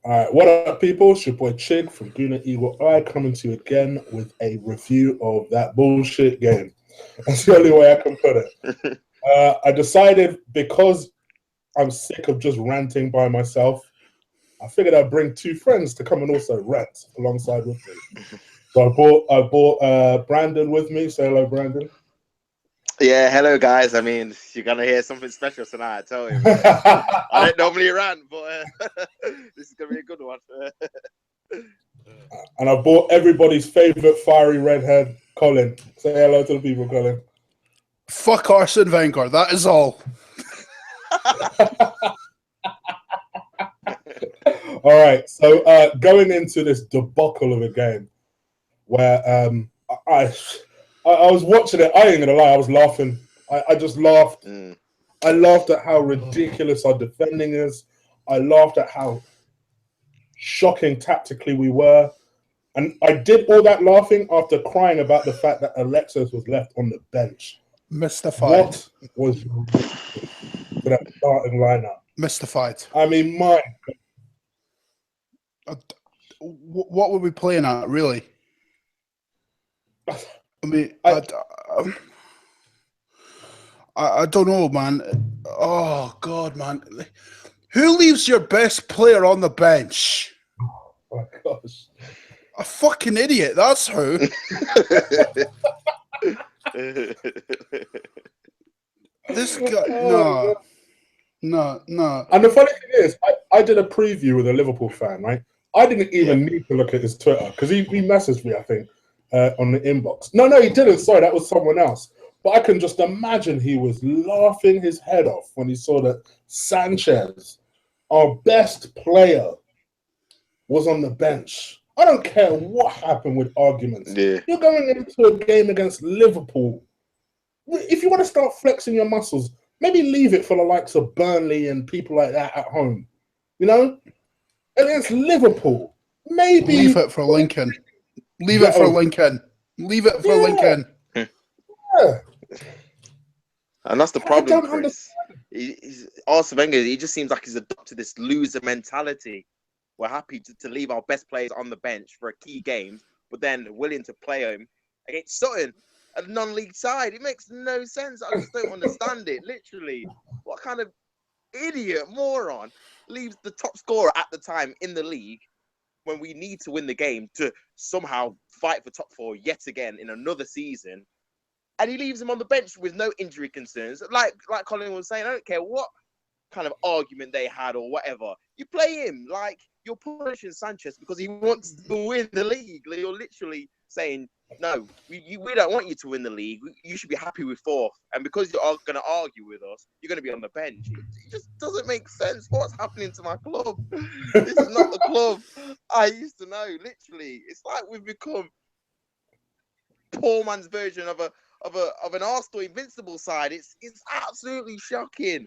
All right, what up, people? It's your boy Chig from Gooner Iwobi coming to you again with a review of that bullshit game. That's the only way I can put it. I decided because I'm sick of just ranting by myself, I figured I'd bring two friends to come and also rant alongside with me. So I bought Brandon with me. Say hello, Brandon. Yeah, hello guys. I mean, you're gonna hear something special tonight. I tell you, man. I don't normally rant, but this is gonna be a good one. And I bought everybody's favorite fiery redhead, Collin. Say hello to the people, Collin. Fuck Arsene Wenger. That is all. All right. So going into this debacle of a game, where I was watching it. I ain't gonna lie, I was laughing. I just laughed. I laughed at how ridiculous our defending is. I laughed at how shocking tactically we were. And I did all that laughing after crying about the fact that Alexis was left on the bench. Mystified. What was for that starting lineup? Mystified. I mean, my... What were we playing at, really? I mean, I don't know, man. Oh, God, man. Who leaves your best player on the bench? Oh, my gosh. A fucking idiot, that's who. This guy, no. And the funny thing is, I did a preview with a Liverpool fan, right? I didn't even need to look at his Twitter because he messaged me, I think, on the inbox. No, he didn't. Sorry, that was someone else. But I can just imagine he was laughing his head off when he saw that Sanchez, our best player, was on the bench. I don't care what happened with arguments. Yeah. You're going into a game against Liverpool. If you want to start flexing your muscles, maybe leave it for the likes of Burnley and people like that at home. You know? Against Liverpool. Maybe... Leave it for Lincoln. Leave it for Lincoln. Leave it for Lincoln. Yeah. And that's the problem, Chris. Arsene Wenger, he just seems like he's adopted this loser mentality. We're happy to leave our best players on the bench for a key game, but then willing to play him against Sutton, a non-league side. It makes no sense. I just don't understand it. Literally, what kind of idiot moron leaves the top scorer at the time in the league when we need to win the game to somehow fight for top four yet again in another season, and he leaves him on the bench with no injury concerns. Like Collin was saying, I don't care what kind of argument they had or whatever. You play him. Like, you're punishing Sanchez because he wants to win the league. You're literally saying, no, we don't want you to win the league. You should be happy with fourth. And because you're going to argue with us, you're going to be on the bench. It just doesn't make sense. What's happening to my club? This is not the club I used to know. Literally, it's like we've become poor man's version of an Arsenal invincible side. It's absolutely shocking.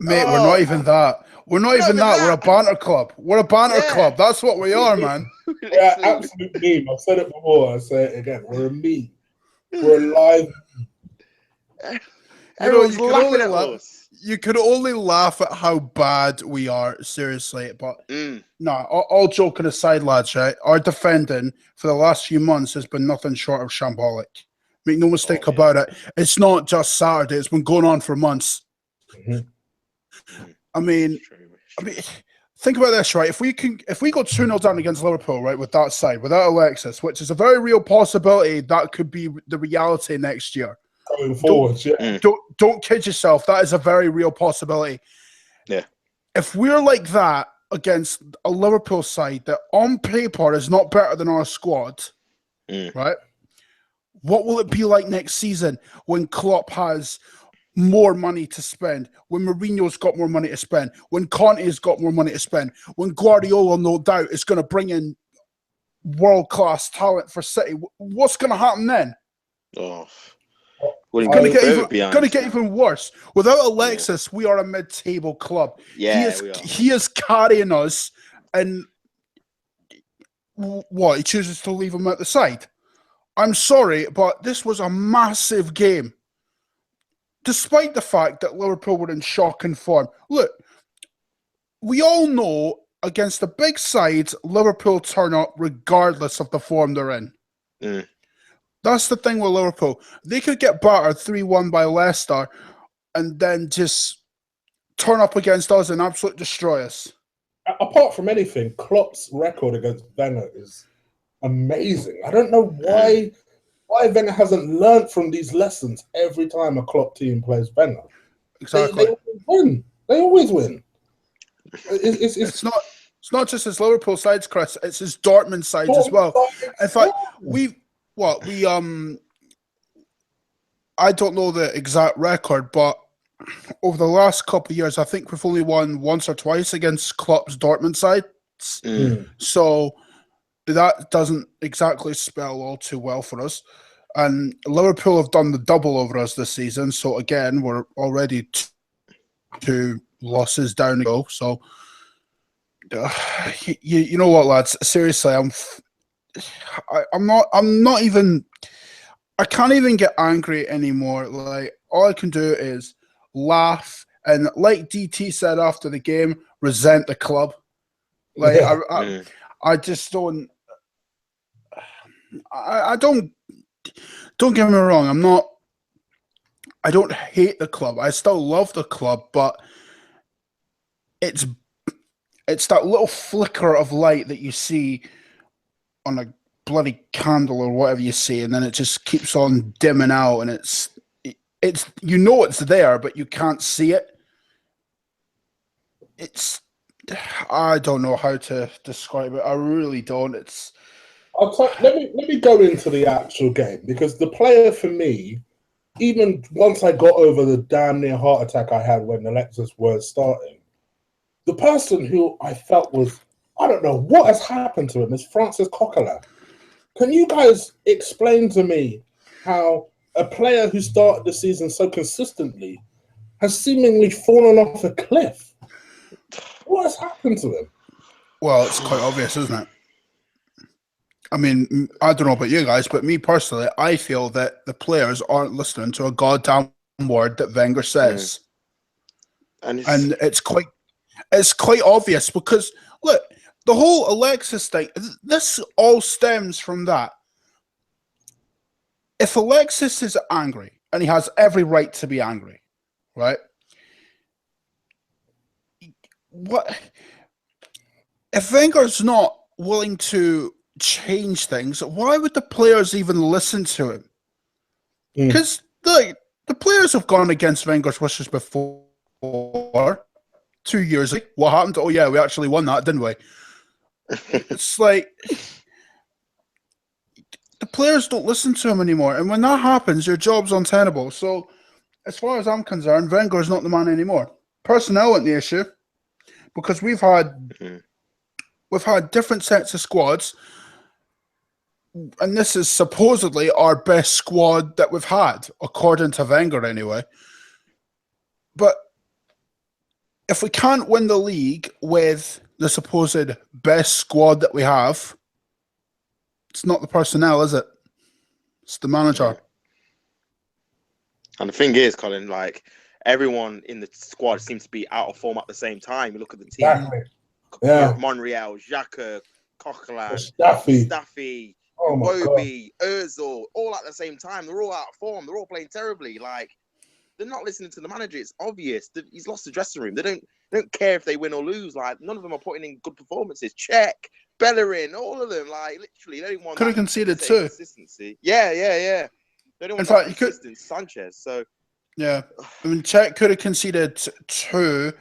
Mate, we're not even that. We're not even that. We're a banter club. We're a banter club. That's what we are, man. Yeah, absolute meme. I've said it before. I say it again. We're a meme. We're alive. Everyone's laughing at us. You could only laugh at how bad we are, seriously. But no, all joking aside, lads, right? Our defending for the last few months has been nothing short of shambolic. Make no mistake about it. It's not just Saturday. It's been going on for months. Mm-hmm. I mean, think about this, right? If we go 2-0 down against Liverpool, right, with that side, without Alexis, which is a very real possibility that could be the reality next year. Going forward, don't kid yourself. That is a very real possibility. Yeah. If we're like that against a Liverpool side that on paper is not better than our squad, right? What will it be like next season when Klopp has more money to spend, when Mourinho's got more money to spend, when Conte's got more money to spend, when Guardiola, no doubt, is going to bring in world-class talent for City? What's going to happen then? Oh, it's going to get even worse. Without Alexis, we are a mid-table club. Yeah, he is carrying us, and what, he chooses to leave him at the side. I'm sorry, but this was a massive game. Despite the fact that Liverpool were in shocking form. Look, we all know against the big sides, Liverpool turn up regardless of the form they're in. That's the thing with Liverpool. They could get battered 3-1 by Leicester and then just turn up against us and absolutely destroy us. Apart from anything, Klopp's record against Wenger is amazing. I don't know why Wenger hasn't learned from these lessons every time a Klopp team plays Wenger. Exactly. They always win. They always win. It's not just his Liverpool sides, Chris. It's his Dortmund sides as well. In fact, I don't know the exact record, but over the last couple of years, I think we've only won once or twice against Klopp's Dortmund sides. So that doesn't exactly spell all too well for us. And Liverpool have done the double over us this season. So again, we're already two losses down to go. So you know what, lads? Seriously, I can't even get angry anymore. Like, all I can do is laugh and, like DT said after the game, resent the club. Like, I just don't. I don't get me wrong. I don't hate the club. I still love the club, but it's that little flicker of light that you see on a bloody candle or whatever you see, and then it just keeps on dimming out, and it's you know it's there, but you can't see it. I don't know how to describe it. I really don't. Let me go into the actual game, because the player for me, even once I got over the damn near heart attack I had when Alexis was starting, the person who I felt was, I don't know what has happened to him, is Francis Coquelin. Can you guys explain to me how a player who started the season so consistently has seemingly fallen off a cliff? What has happened to him? Well, it's quite obvious, isn't it? I mean, I don't know about you guys, but me personally, I feel that the players aren't listening to a goddamn word that Wenger says. And it's quite obvious, because, look, the whole Alexis thing, this all stems from that. If Alexis is angry, and he has every right to be angry, right? What if Wenger's not willing to change things? Why would the players even listen to him? Because the players have gone against Wenger's wishes before. 2 years ago, what happened? Oh yeah, we actually won that, didn't we? It's like the players don't listen to him anymore, and when that happens, your job's untenable. So, as far as I'm concerned, Wenger is not the man anymore. Personnel ain't the issue, because we've had different sets of squads, and this is supposedly our best squad that we've had, according to Wenger anyway. But if we can't win the league with the supposed best squad that we have, it's not the personnel, is it? It's the manager. And the thing is, Collin, like, everyone in the squad seems to be out of form at the same time. You look at the team. Exactly. Yeah. Monreal, Xhaka, Coquelin, Staffy, Iwobi, Ozil, all at the same time. They're all out of form. They're all playing terribly. Like, they're not listening to the manager. It's obvious. He's lost the dressing room. They don't care if they win or lose. Like, none of them are putting in good performances. Check, Bellerin, all of them. Like, literally, they didn't want. Could have conceded two. Consistency. Yeah. They don't want that consistent Sanchez. So, yeah, I mean, Czech could have conceded 2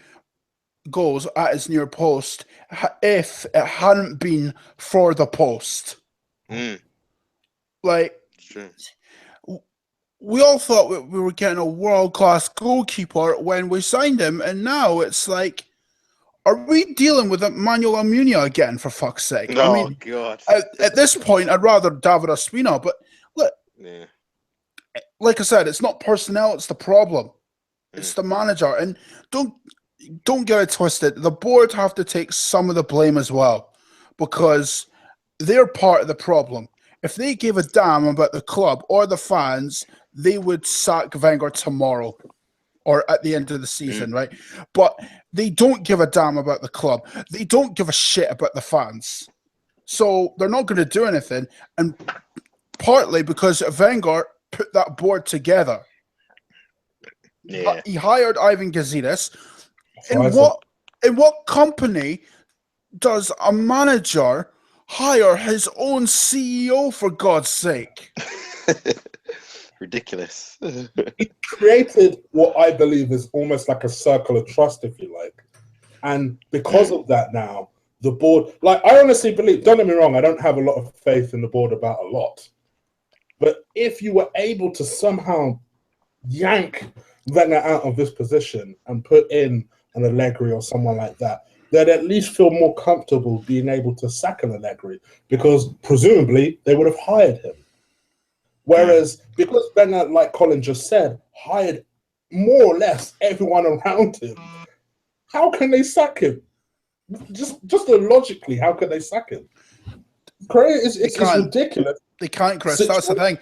goals at his near post if it hadn't been for the post. Like, true. We all thought we were getting a world-class goalkeeper when we signed him, and now it's like, are we dealing with Manuel Almunia again, for fuck's sake? Oh, I mean, God. At this point, I'd rather David Ospina, but look, like I said, it's not personnel, it's the problem. It's the manager. And don't get it twisted. The board have to take some of the blame as well, because they're part of the problem. If they gave a damn about the club or the fans, they would sack Wenger tomorrow. or at the end of the season, right? But they don't give a damn about the club. They don't give a shit about the fans. So they're not going to do anything. And partly because Wenger put that board together. Yeah. He hired Ivan Gazidis. In what company does a manager hire his own CEO, for God's sake? Ridiculous. He created what I believe is almost like a circle of trust, if you like. And because of that now, the board, like, I honestly believe, don't get me wrong, I don't have a lot of faith in the board about a lot. But if you were able to somehow yank Wenger out of this position and put in an Allegri or someone like that, they'd at least feel more comfortable being able to sack an Allegri, because presumably they would have hired him. Whereas because Wenger, like Collin just said, hired more or less everyone around him, how can they sack him? Just logically, how can they sack him? It's ridiculous. They can't, Chris. That's the thing.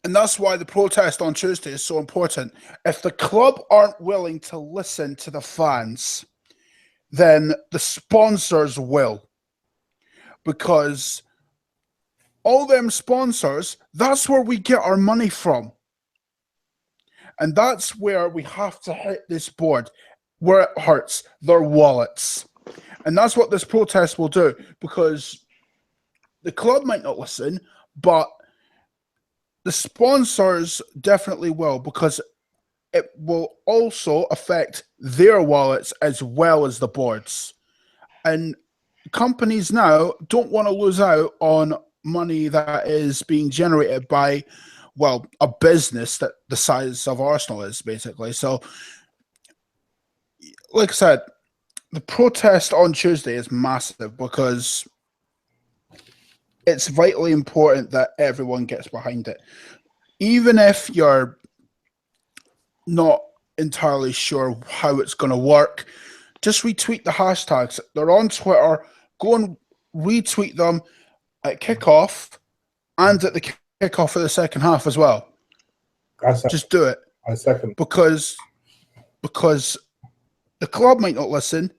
And that's why the protest on Tuesday is so important. If the club aren't willing to listen to the fans, then the sponsors will. Because all them sponsors, that's where we get our money from. And that's where we have to hit this board, where it hurts, their wallets. And that's what this protest will do, because the club might not listen, but the sponsors definitely will, because it will also affect their wallets as well as the boards. And companies now don't want to lose out on money that is being generated by, well, a business that the size of Arsenal is, basically. So, like I said, the protest on Tuesday is massive because it's vitally important that everyone gets behind it. Even if you're not entirely sure how it's going to work, just retweet the hashtags. They're on Twitter. Go and retweet them at kickoff and at the kickoff of the second half as well. Just do it. I second. Because the club might not listen,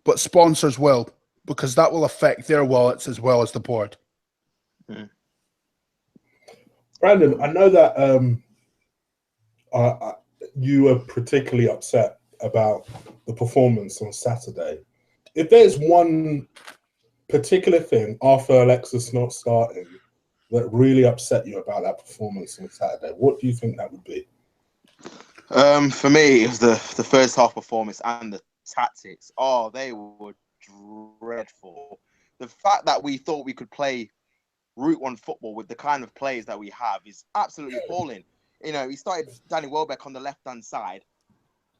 but sponsors will, because that will affect their wallets as well as the board. Brandon, I know that you were particularly upset about the performance on Saturday. If there's one particular thing after Alexis not starting that really upset you about that performance on Saturday, what do you think that would be? For me, it was the first half performance and the tactics. Oh, they were dreadful. The fact that we thought we could play Route 1 football with the kind of players that we have is absolutely appalling. You know, he started Danny Welbeck on the left-hand side.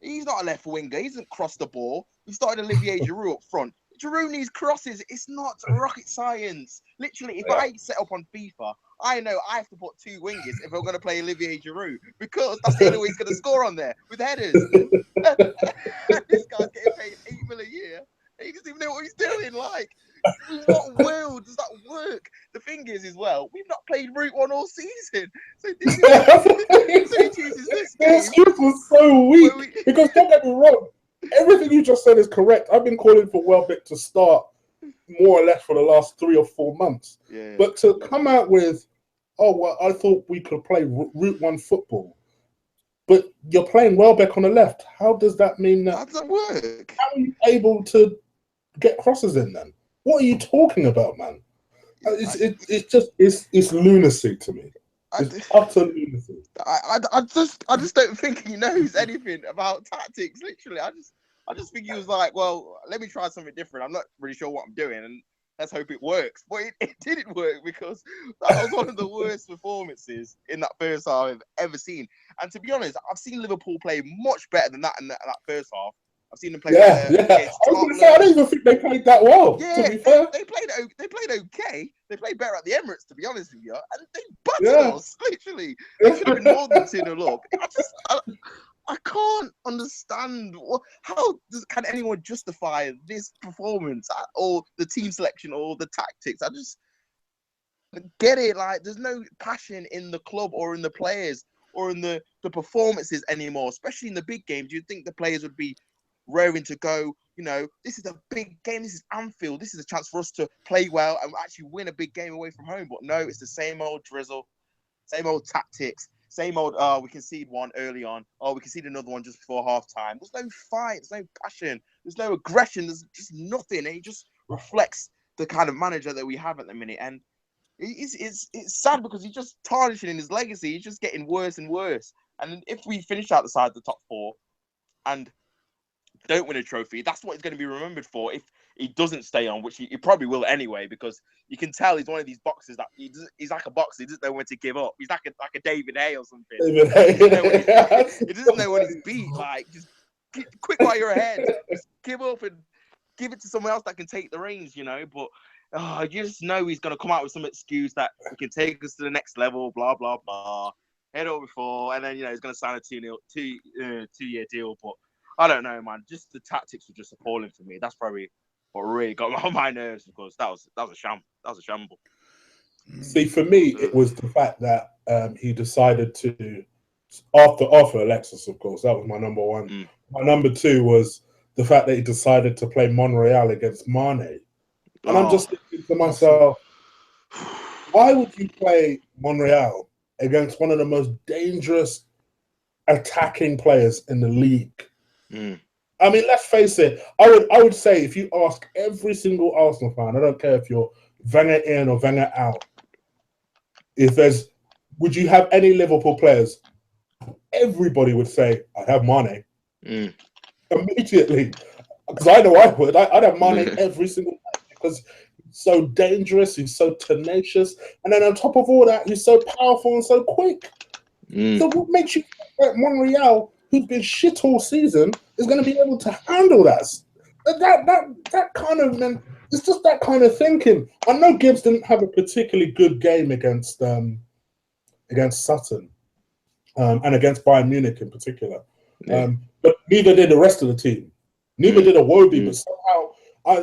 He's not a left winger. He doesn't cross the ball. We started Olivier Giroud up front. Giroud needs crosses. It's not rocket science. Literally, if I set up on FIFA, I know I have to put two wingers if we're going to play Olivier Giroud, because that's the only way he's going to score on there, with headers. This guy's getting paid $8 million a year. He doesn't even know what he's doing. Like, in what world does that work? The thing is, as well, we've not played Route 1 all season. So this he chooses this game. The excuse was so weak. Because don't get me wrong, everything you just said is correct. I've been calling for Welbeck to start more or less for the last 3 or 4 months. Yeah. But to come out with, oh, well, I thought we could play Route 1 football, but you're playing Welbeck on the left. How does that mean that? How does that work? How are you able to get crosses in then? What are you talking about, man? It's lunacy to me. It's utter lunacy. I just don't think he knows anything about tactics. Literally, I just think he was like, well, let me try something different. I'm not really sure what I'm doing, and let's hope it works. But it didn't work, because that was one of the worst performances in that first half I've ever seen. And to be honest, I've seen Liverpool play much better than that in that first half. I've seen them play better. I was going to say, I don't even think they played that well. Yeah, to be fair. They played okay. They played better at the Emirates, to be honest with you, and they butted us. Literally, they should have been more than 2-0 up. I can't understand how can anyone justify this performance or the team selection or the tactics. I just get it. Like, there's no passion in the club or in the players. or in the performances anymore, especially in the big games. You'd think the players would be raring to go. You know, this is a big game. This is Anfield. This is a chance for us to play well and actually win a big game away from home. But no, it's the same old drizzle, same old tactics, same old, we conceded one early on. Oh, we conceded another one just before half-time. There's no fight. There's no passion. There's no aggression. There's just nothing. And it just reflects the kind of manager that we have at the minute. And it's sad because he's just tarnishing in his legacy. He's just getting worse and worse. And if we finish outside the top 4 and don't win a trophy, that's what he's going to be remembered for if he doesn't stay on, which he probably will anyway, because you can tell he's one of these boxers that he's like a boxer. He doesn't know when to give up. He's like a David Hay or something. He doesn't know when he's beat. Like, just quick while you're ahead. Just give up and give it to someone else that can take the reins, you know. But you just know he's going to come out with some excuse that he can take us to the next level, blah, blah, blah. Head over 4, and then, you know, he's going to sign a 2-year deal. But I don't know, man. Just the tactics were just appalling for me. That's probably what really got on my nerves, because that was a shamble. See, for me, it was the fact that he decided to, after Alexis, of course, that was my number 1. My number 2 was the fact that he decided to play Monreal against Mane. And I'm just thinking to myself, why would you play Monreal against one of the most dangerous attacking players in the league? I mean, let's face it. I would say if you ask every single Arsenal fan, I don't care if you're Wenger in or Wenger out, would you have any Liverpool players? Everybody would say, I'd have Mane. Immediately. Because I know I would. I'd have Mane every single time, because he's so dangerous, he's so tenacious, and then on top of all that, he's so powerful and so quick. So what makes you think that Monreal, who's been shit all season, is going to be able to handle that? That kind of, man, it's just that kind of thinking. I know Gibbs didn't have a particularly good game against Sutton and against Bayern Munich in particular, but neither did the rest of the team. Neither did Iwobi, but somehow,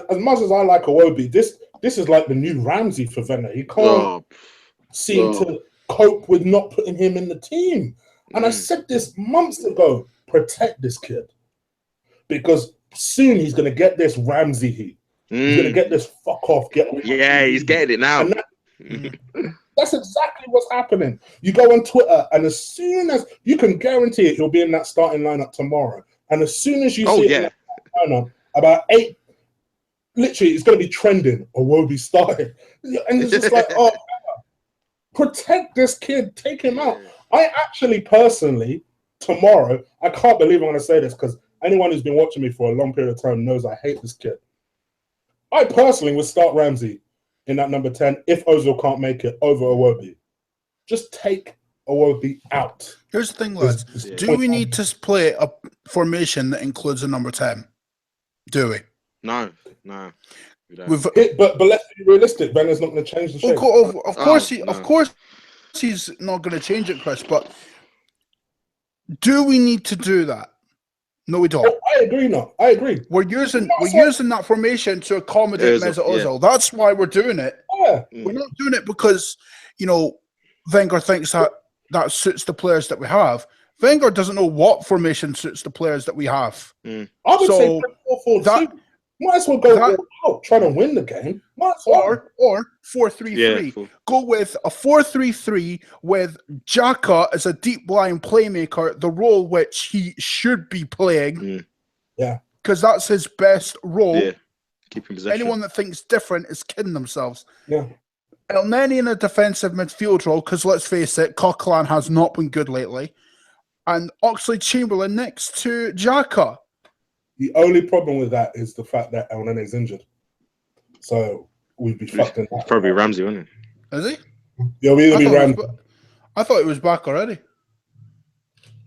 as much as I like Iwobi, this is like the new Ramsey for Wenger. He can't seem to cope with not putting him in the team. And I said this months ago, protect this kid. Because soon he's going to get this Ramsey heat. He's going to get this fuck off. He's getting it now. That's exactly what's happening. You go on Twitter, and as soon as you can guarantee it, he'll be in that starting lineup tomorrow. And as soon as you see it in that lineup, about 8, literally, it's going to be trending, or will be starting. And it's just like, protect this kid, take him out. I actually personally, tomorrow, I can't believe I'm going to say this, because anyone who's been watching me for a long period of time knows I hate this kid. I personally would start Ramsey in that number 10 if Ozil can't make it over Iwobi. Just take Iwobi out. Here's the thing, lads. Do we need to play a formation that includes a number 10? Do we? No. We don't. But let's be realistic. Wenger's not going to change the shape. Of course, he's not going to change it, Chris. But do we need to do that? No, we don't. I agree. I agree. We're using that formation to accommodate Mesut Ozil. That's why we're doing it. Yeah. We're not doing it because Wenger thinks that suits the players that we have. Wenger doesn't know what formation suits the players that we have. I would say 4-4-2. Might as well go out trying to win the game. Or 4-3-3. Yeah, go with a 4-3-3 with Xhaka as a deep line playmaker, the role which he should be playing. Yeah. Because that's his best role. Yeah. Keeping possession. Anyone that thinks different is kidding themselves. Yeah. Elneny in a defensive midfield role, because let's face it, Collin has not been good lately. And Oxlade-Chamberlain next to Xhaka. The only problem with that is the fact that Elneny is injured. So we'd be fucked in that. It's probably Ramsey, wouldn't it? Is he? Yeah, we'll be Ramsey. I thought he was back already.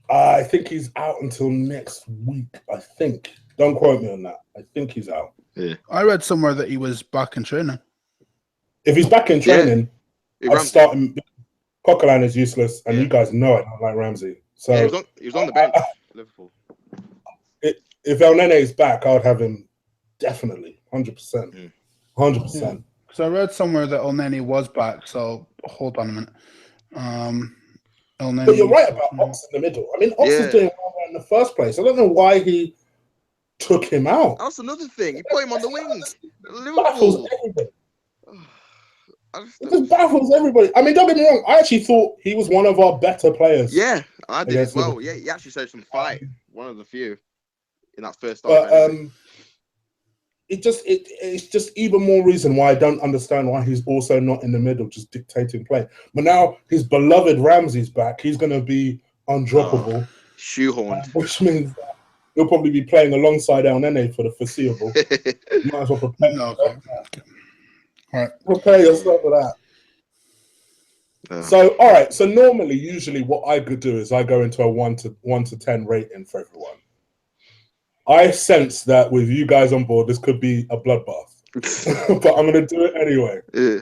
I think he's out until next week. I think. Don't quote me on that. I think he's out. Yeah. I read somewhere that he was back in training. If he's back in training, I'd start him. Collin is useless, and you guys know I don't like Ramsey. So he was on the bench for Liverpool. If Elneny is back, I would have him definitely, 100%. 100%. Because I read somewhere that Elneny was back, so hold on a minute. But you're right about Ox in the middle. I mean, Ox was doing well in the first place. I don't know why he took him out. That's another thing. He put him on the wing. Baffles everybody. It just baffles everybody. I mean, don't get me wrong. I actually thought he was one of our better players. Yeah, I did as well. Liverpool. Yeah, he actually showed some fight. One of the few in that first But half. Anyway. it's just even more reason why I don't understand why he's also not in the middle, just dictating play. But now his beloved Ramsey's back. He's going to be undroppable. Shoehorned. Which means he'll probably be playing alongside El Nene for the foreseeable. Might as well prepare yourself. All right. Prepare yourself for that. So, all right. So normally, usually what I could do is I go into a 1 to 10 rating for everyone. I sense that with you guys on board, this could be a bloodbath. But I'm going to do it anyway. Yeah.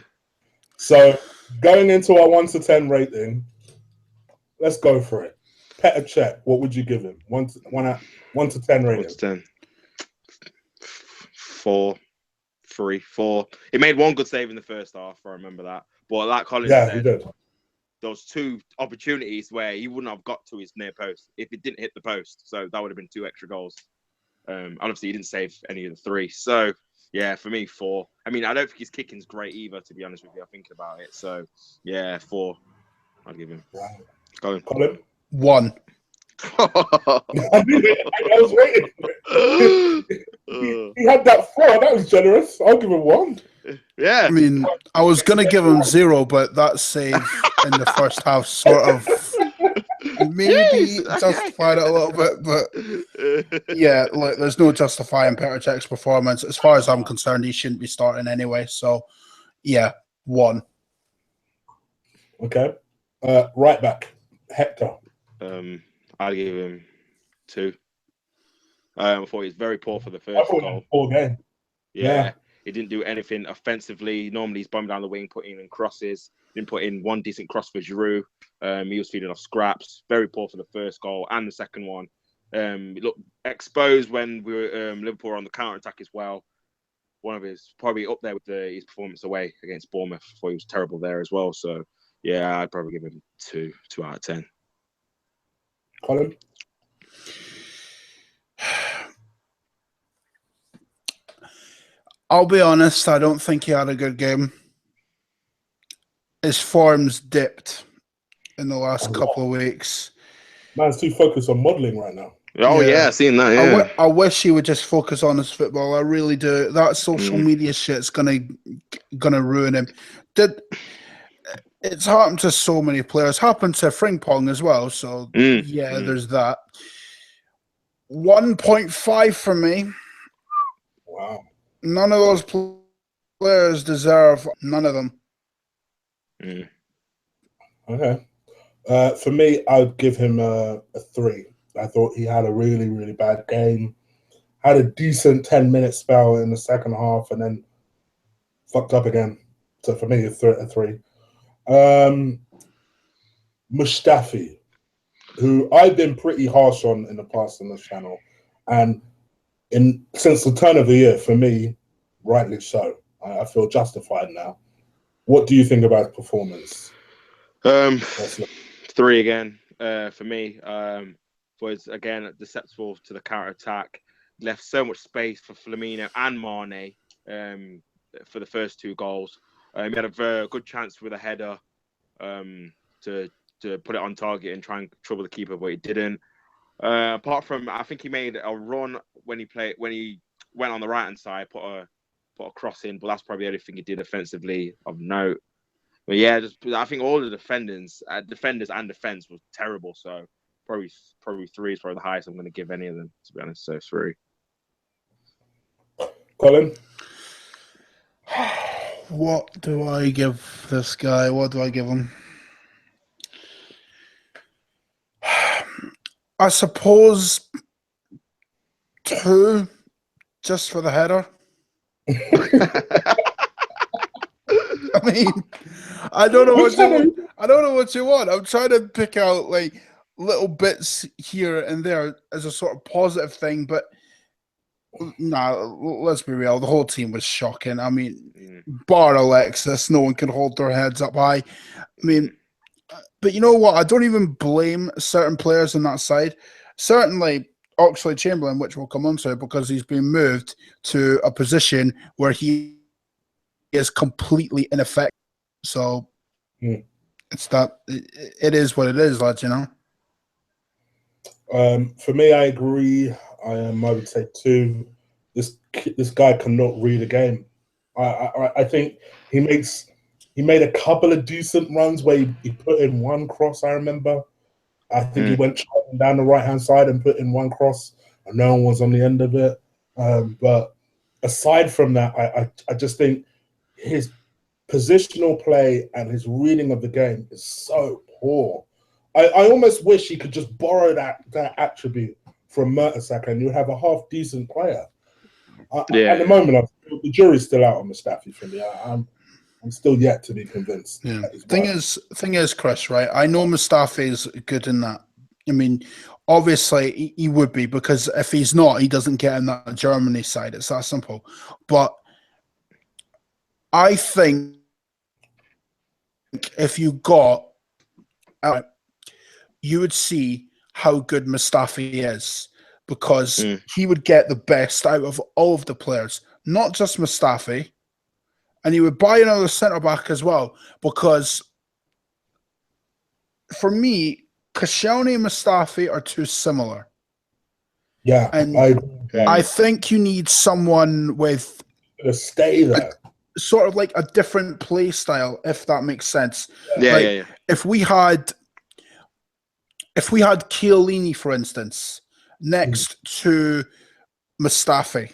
So going into our 1 to 10 rating, let's go for it. Petr Cech, what would you give him? 1 to 10 rating. 1 to 10. 4, 3, 4. He made one good save in the first half. I remember that. But like Collin said, he did. Those 2 opportunities where he wouldn't have got to his near post if it didn't hit the post. So that would have been 2 extra goals. Obviously, he didn't save any of the 3. So, yeah, for me, 4. I mean, I don't think his kicking's great either, to be honest with you. I think about it. So, yeah, 4. I'd give him. Wow. Collin? 1. I knew it. I was waiting for it. He had that 4. That was generous. I'll give him 1. Yeah. I mean, I was going to give him 0, but that save in the first half sort of maybe justified it a little bit. But yeah, like, there's no justifying Petr Cech's performance. As far as I'm concerned, he shouldn't be starting anyway. So, yeah, 1. Okay. Right back, Hector. I'll give him 2. I thought he was very poor for the first goal. Poor game. Yeah. He didn't do anything offensively. Normally, he's bombing down the wing, putting in crosses. Didn't put in one decent cross for Giroud. He was feeding off scraps. Very poor for the first goal and the second one. He looked exposed when we were Liverpool were on the counter-attack as well. One of his, probably up there with his performance away against Bournemouth. I thought he was terrible there as well. So, yeah, I'd probably give him 2 out of 10. Collin? I'll be honest, I don't think he had a good game. His form's dipped in the last couple of weeks. Man's too focused on modelling right now. Oh, yeah, seeing that, yeah. I wish he would just focus on his football. I really do. That social media shit's gonna ruin him. It's happened to so many players. Happened to Frimpong as well. So, there's that. 1.5 for me. Wow. None of those players deserve none of them. Okay. For me, I'd give him a 3. I thought he had a really, really bad game. Had a decent 10-minute spell in the second half and then fucked up again. So for me, a 3. Mustafi, who I've been pretty harsh on in the past on this channel. And since the turn of the year, for me, rightly so. I feel justified now. What do you think about his performance? 3 again for me. Was again deceptive to the counter attack. Left so much space for Firmino and Mane for the first 2 goals. He had a very good chance with a header to put it on target and try and trouble the keeper, but he didn't. Apart from, I think he made a run when he went on the right hand side, put a cross in, but that's probably everything he did offensively of note. But yeah, I think all the defenders and defense was terrible. So probably 3 is probably the highest I'm going to give any of them, to be honest. So 3. Collin? What do I give this guy? What do I give him? I suppose 2, just for the header. I mean, I don't know what you want. I'm trying to pick out like little bits here and there as a sort of positive thing, but let's be real. The whole team was shocking. I mean, bar Alexis, no one can hold their heads up high. I mean, But you know what? I don't even blame certain players on that side. Certainly, Oxlade Chamberlain, which we'll come on to, because he's been moved to a position where he is completely ineffective. So it's that. It is what it is, lads. You know. For me, I agree. I would say 2. This guy cannot read a game. I think he made a couple of decent runs where he put in one cross. I remember. I think he went down the right-hand side and put in one cross, and no one was on the end of it. But aside from that, I just think his positional play and his reading of the game is so poor. I almost wish he could just borrow that attribute from Mertesacker and you have a half-decent player. At the moment, the jury's still out on Mustafi for me. I'm still yet to be convinced. Yeah. Thing is, Chris, right? I know Mustafi is good in that. I mean, obviously he would be, because if he's not, he doesn't get in that Germany side. It's that simple. But I think if you got, you would see how good Mustafi is, because he would get the best out of all of the players, not just Mustafi. And he would buy another centre-back as well, because for me, Koscielny and Mustafi are too similar. Yeah, and I think you need someone with stay there, sort of like a different play style, if that makes sense. Yeah. If we had Chiellini, for instance, next to Mustafi,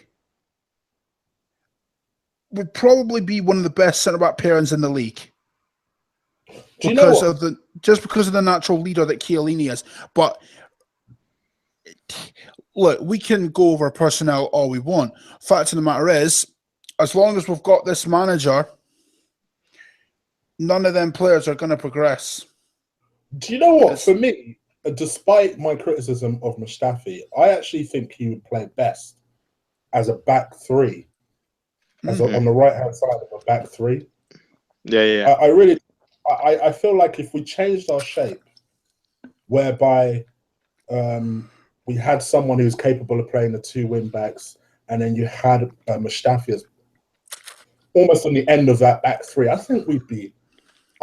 would probably be one of the best centre-back pairings in the league. Because of the natural leader that Chiellini is. But look, we can go over personnel all we want. Fact of the matter is, as long as we've got this manager, none of them players are going to progress. Do you know what? For me, despite my criticism of Mustafi, I actually think he would play best as a back 3. On the right-hand side of a back 3. Yeah. I feel like if we changed our shape, whereby we had someone who's capable of playing the 2 wing backs, and then you had Mustafi as almost on the end of that back 3, I think we'd be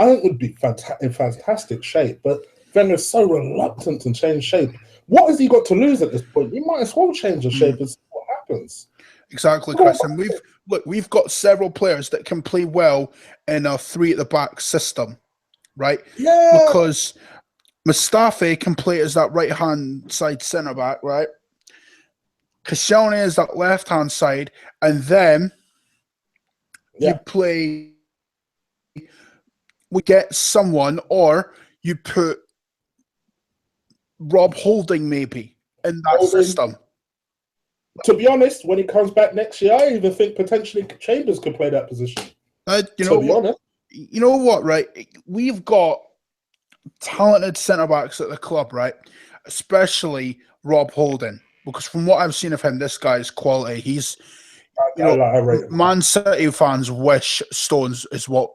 in fantastic shape. But Wenger's so reluctant to change shape. What has he got to lose at this point? He might as well change the shape and see what happens. Exactly, Chris. And we've got several players that can play well in a 3 at the back system, right? Yeah. Because Mustafi can play as that right hand side centre back, right? Koscielny is that left hand side, and then we get someone, or you put Rob Holding maybe in that system. To be honest, when he comes back next year, I even think potentially Chambers could play that position. You know what, right? We've got talented centre-backs at the club, right? Especially Rob Holding. Because from what I've seen of him, this guy's quality. He's, Man City fans wish Stones is what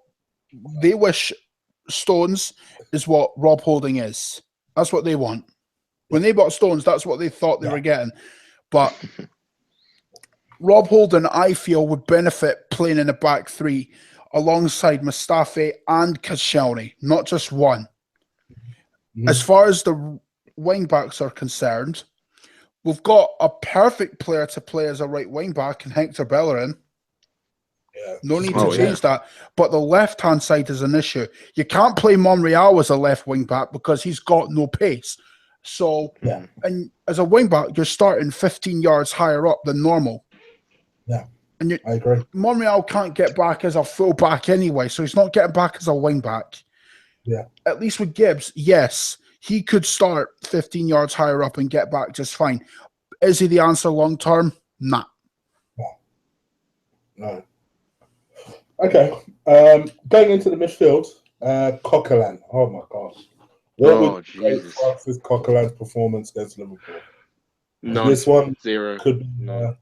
Rob Holding is. That's what they want. When they bought Stones, that's what they thought they were getting. But Rob Holding, I feel, would benefit playing in a back 3 alongside Mustafi and Koscielny, not just one. As far as the wing backs are concerned, we've got a perfect player to play as a right wing back in Hector Bellerin. No need to change that. But the left-hand side is an issue. You can't play Monreal as a left wing back because he's got no pace. So, and as a wing back, you're starting 15 yards higher up than normal. Yeah, and I agree. Monreal can't get back as a full back anyway, so he's not getting back as a wing back. Yeah. At least with Gibbs, yes, he could start 15 yards higher up and get back just fine. Is he the answer long term? Nah. No. Okay. Going into the midfield, Coquelin. Oh my gosh. What would Francis Coquelin's performance against Liverpool? None. This one 0. could be none.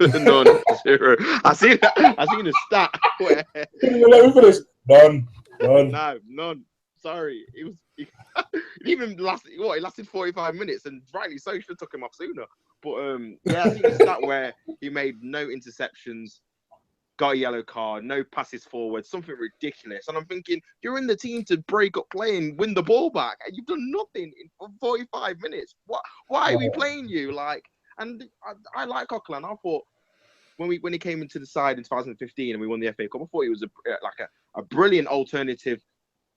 None. 0. I seen a stat where let me finish. None. no, none. Sorry, it even lasted. What? It lasted 45 minutes, and rightly so. Should have took him off sooner. But yeah, I think it's that where he made no interceptions, got a yellow card, no passes forward, something ridiculous. And I'm thinking, you're in the team to break up play and win the ball back, and you've done nothing for 45 minutes. What? Why are we playing you? Like, and I like Coquelin. I thought when he came into the side in 2015 and we won the FA Cup, I thought he was a brilliant alternative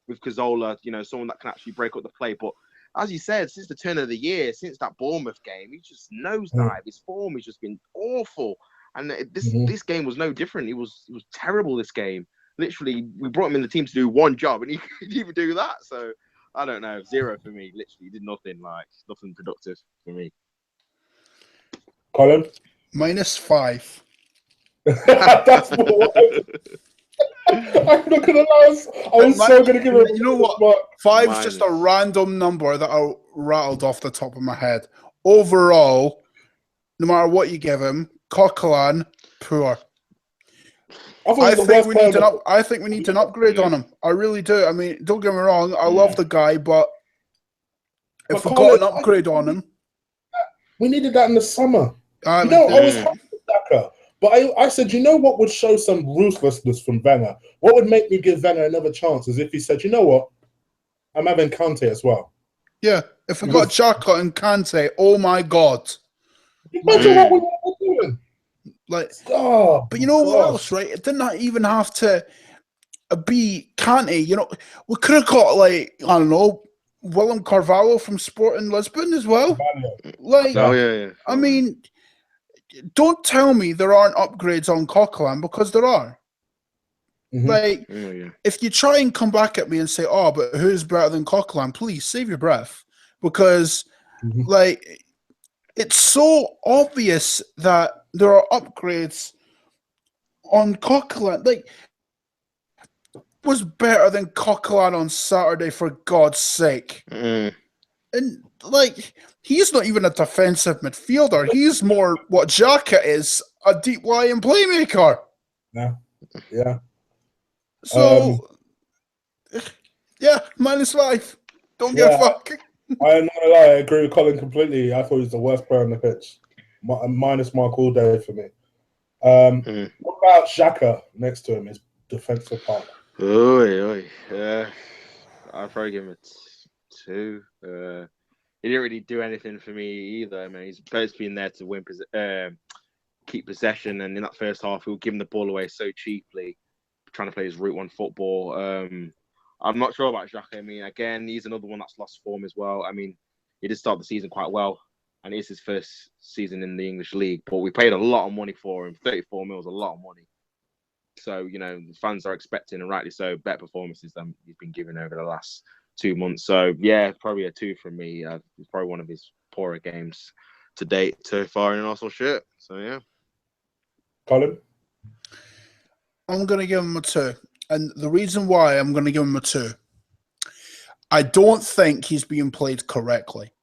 with Cazorla, someone that can actually break up the play. But as you said, since the turn of the year, since that Bournemouth game, he just nosedive. His form has just been awful. And this game was no different. It was terrible, this game. Literally, we brought him in the team to do one job, and he didn't even do that. So, I don't know. 0 for me. Literally, he did nothing nothing productive for me. Collin? -5. That's what I'm not gonna lie. I was so gonna give it. You know what? 5's just a random number that I rattled off the top of my head. Overall, no matter what you give him, Coquelin, poor. I think we need an upgrade on him. I really do. I mean, don't get me wrong. I love the guy, but if we got an upgrade on him, we needed that in the summer. I was happy with Xhaka. But I said, what would show some ruthlessness from Wenger? What would make me give Wenger another chance is if he said, you know what? I'm having Kante as well. Yeah, if we got Xhaka and Kante, oh my God. Imagine what we were doing. But you know what else, right? It didn't even have to be Kante. We could have got, I don't know, Willem Carvalho from Sporting Lisbon as well. I mean... Don't tell me there aren't upgrades on Coquelin, because there are. If you try and come back at me and say, "Oh, but who's better than Coquelin?" Please save your breath, because it's so obvious that there are upgrades on Coquelin. Was better than Coquelin on Saturday, for God's sake. And he's not even a defensive midfielder. He's more what Xhaka is, a deep lying playmaker. Yeah. So, -5. Don't give a fuck. I'm not gonna lie, I agree with Collin completely. I thought he was the worst player on the pitch. Minus Mark all day for me. What about Xhaka next to him, his defensive partner? I'd probably give him a 2. He didn't really do anything for me either. I mean, he's supposed to be in there to keep possession, and in that first half, he was giving the ball away so cheaply, trying to play his Route 1 football. I'm not sure about Xhaka. I mean, again, he's another one that's lost form as well. I mean, he did start the season quite well, and it's his first season in the English league, but we paid a lot of money for him. 34 mil is a lot of money. So, the fans are expecting, and rightly so, better performances than he's been given over the last 2 months. So, yeah, probably a 2 from me. It's probably one of his poorer games to date so far in an Arsenal shirt. So, yeah. Collin? I'm going to give him a 2. And the reason why I'm going to give him a 2, I don't think he's being played correctly.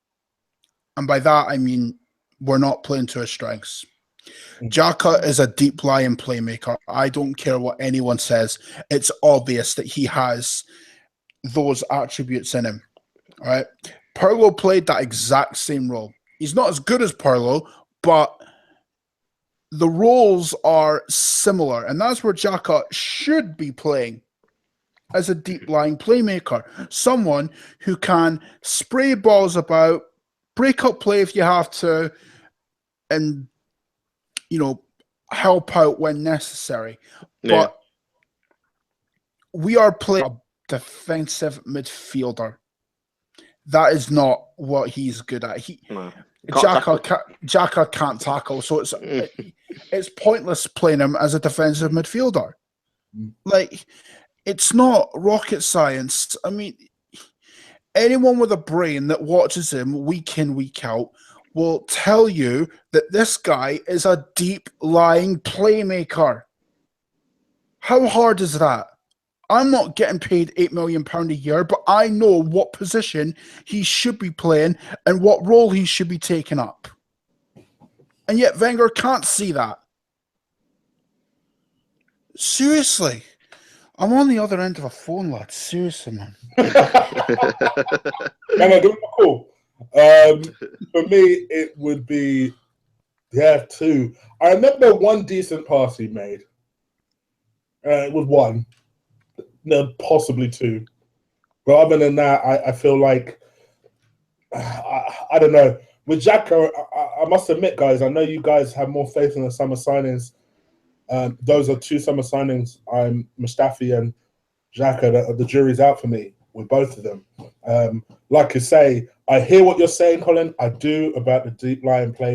And by that, I mean we're not playing to his strengths. Xhaka is a deep lying playmaker. I don't care what anyone says. It's obvious that he has those attributes in him. All right. Pirlo played that exact same role. He's not as good as Pirlo, but the roles are similar. And that's where Xhaka should be playing, as a deep lying playmaker. Someone who can spray balls about, break up play if you have to, and help out when necessary. Yeah. But we are playing a defensive midfielder. That is not what he's good at. Xhaka can't tackle, so it's pointless playing him as a defensive midfielder. It's not rocket science. I mean, anyone with a brain that watches him week in, week out will tell you that this guy is a deep lying playmaker. How hard is that? I'm not getting paid £8 million a year, but I know what position he should be playing and what role he should be taking up. And yet Wenger can't see that. Seriously. I'm on the other end of a phone, lad. Seriously, man. Hang on, give me a call. For me, it would be, two. I remember one decent pass he made. It was one. No, possibly two. But other than that, I feel like, I don't know. With Xhaka, I must admit, guys, I know you guys have more faith in the summer signings. Those are two summer signings. I'm Mustafi and Xhaka. The jury's out for me with both of them. Like you say, I hear what you're saying, Collin. I do about the deep line play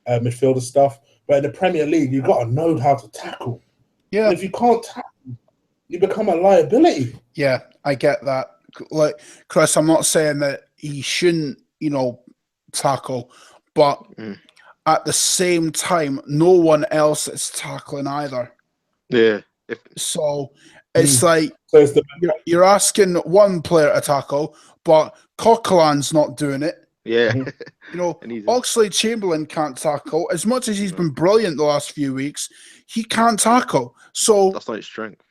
midfielder stuff. But in the Premier League, you've got to know how to tackle. Yeah. And if you can't tackle, you become a liability. Yeah, I get that. Like, Chris, I'm not saying that he shouldn't, tackle, but at the same time, no one else is tackling either. Yeah. So it's like you're asking one player to tackle, but Coquelin's not doing it. Yeah. Oxlade Chamberlain can't tackle. As much as he's been brilliant the last few weeks, he can't tackle. So that's not his strength.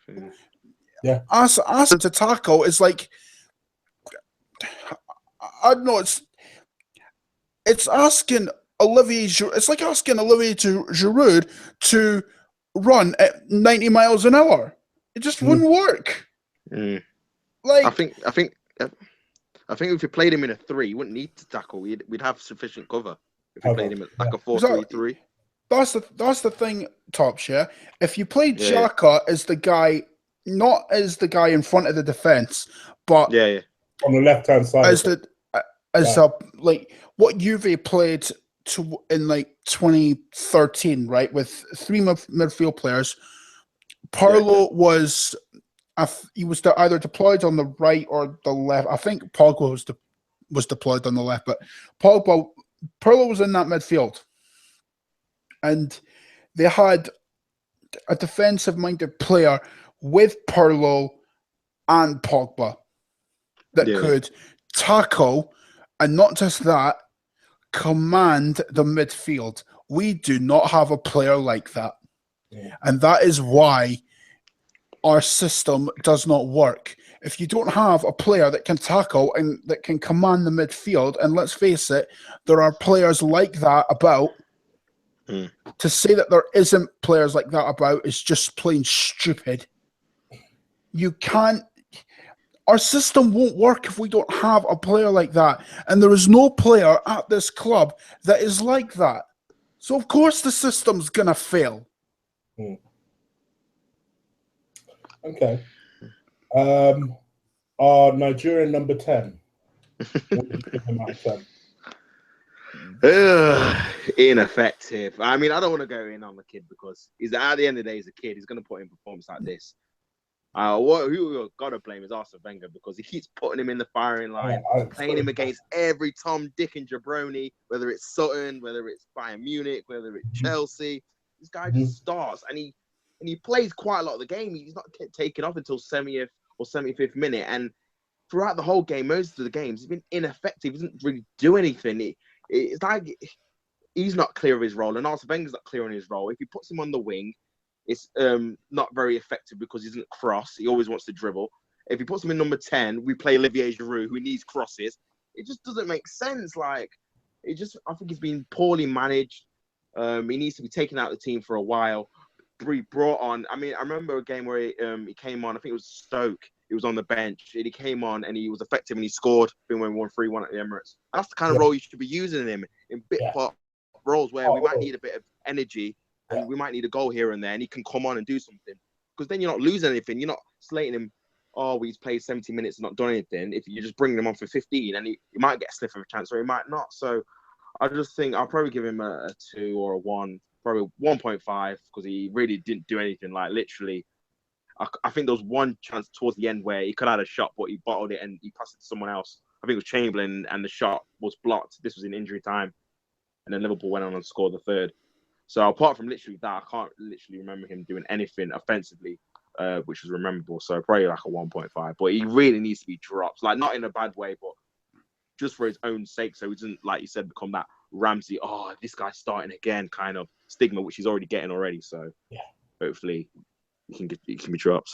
Yeah. Asking to tackle is like, I don't know, it's asking it's like asking Olivier Giroud to run at 90 miles an hour. It just wouldn't work. Like, I think if you played him in a 3, you wouldn't need to tackle. We'd have sufficient cover if you played him at like a 4-3-3. That's the thing, Tops. Yeah, if you played Xhaka as the guy, not as the guy in front of the defense, but on the left hand side, as like what Juve played in like 2013, right, with 3 midfield players. Pirlo was he was either deployed on the right or the left. I think Pogba was deployed on the left, but Pirlo was in that midfield, and they had a defensive-minded player with Pirlo and Pogba that could tackle, and not just that, command the midfield. We do not have a player like that. And that is why our system does not work. If you don't have a player that can tackle and that can command the midfield, and let's face it, there are players like that about. To say that there isn't players like that about is just plain stupid. You can't. Our system won't work if we don't have a player like that. And there is no player at this club that is like that. So, of course, the system's going to fail. Okay. Our Nigerian number 10. What would you give him out of 10? Ineffective. I mean, I don't want to go in on the kid because at the end of the day, he's a kid. He's going to put in performance like this. Who we've got to blame is Arsene Wenger because he keeps putting him in the firing line, playing him against every Tom, Dick, and Jabroni, whether it's Sutton, whether it's Bayern Munich, whether it's Chelsea. This guy just starts and he plays quite a lot of the game. He's not taken off until 70th or 75th minute, and throughout the whole game, most of the games, he's been ineffective. He doesn't really do anything. It's like he's not clear of his role, and Arsene Wenger's not clear on his role. If he puts him on the wing, it's not very effective because he doesn't cross. He always wants to dribble. If he puts him in number 10, we play Olivier Giroud, who needs crosses. It just doesn't make sense. Like, I think he's been poorly managed. He needs to be taken out of the team for a while. Brought on. I mean, I remember a game where he came on. I think it was Stoke. He was on the bench. And he came on and he was effective and he scored. When we won 3-1 at the Emirates. And that's the kind of role you should be using him in bit part roles where we might need a bit of energy. And we might need a goal here and there, and he can come on and do something. Because then you're not losing anything. You're not slating him, he's played 70 minutes and not done anything. If you're just bringing him on for 15, and he might get a sniff of a chance, or he might not. So I just think I'll probably give him a 2 or a 1, probably 1.5, because he really didn't do anything. Like, literally, I think there was one chance towards the end where he could have had a shot, but he bottled it and he passed it to someone else. I think it was Chamberlain, and the shot was blocked. This was in injury time. And then Liverpool went on and scored the third. So apart from literally that, I can't literally remember him doing anything offensively, which was rememberable. So probably like a 1.5. But he really needs to be dropped. Like, not in a bad way, but just for his own sake. So he doesn't, like you said, become that Ramsey, this guy's starting again kind of stigma, which he's already getting already. So hopefully he can be dropped.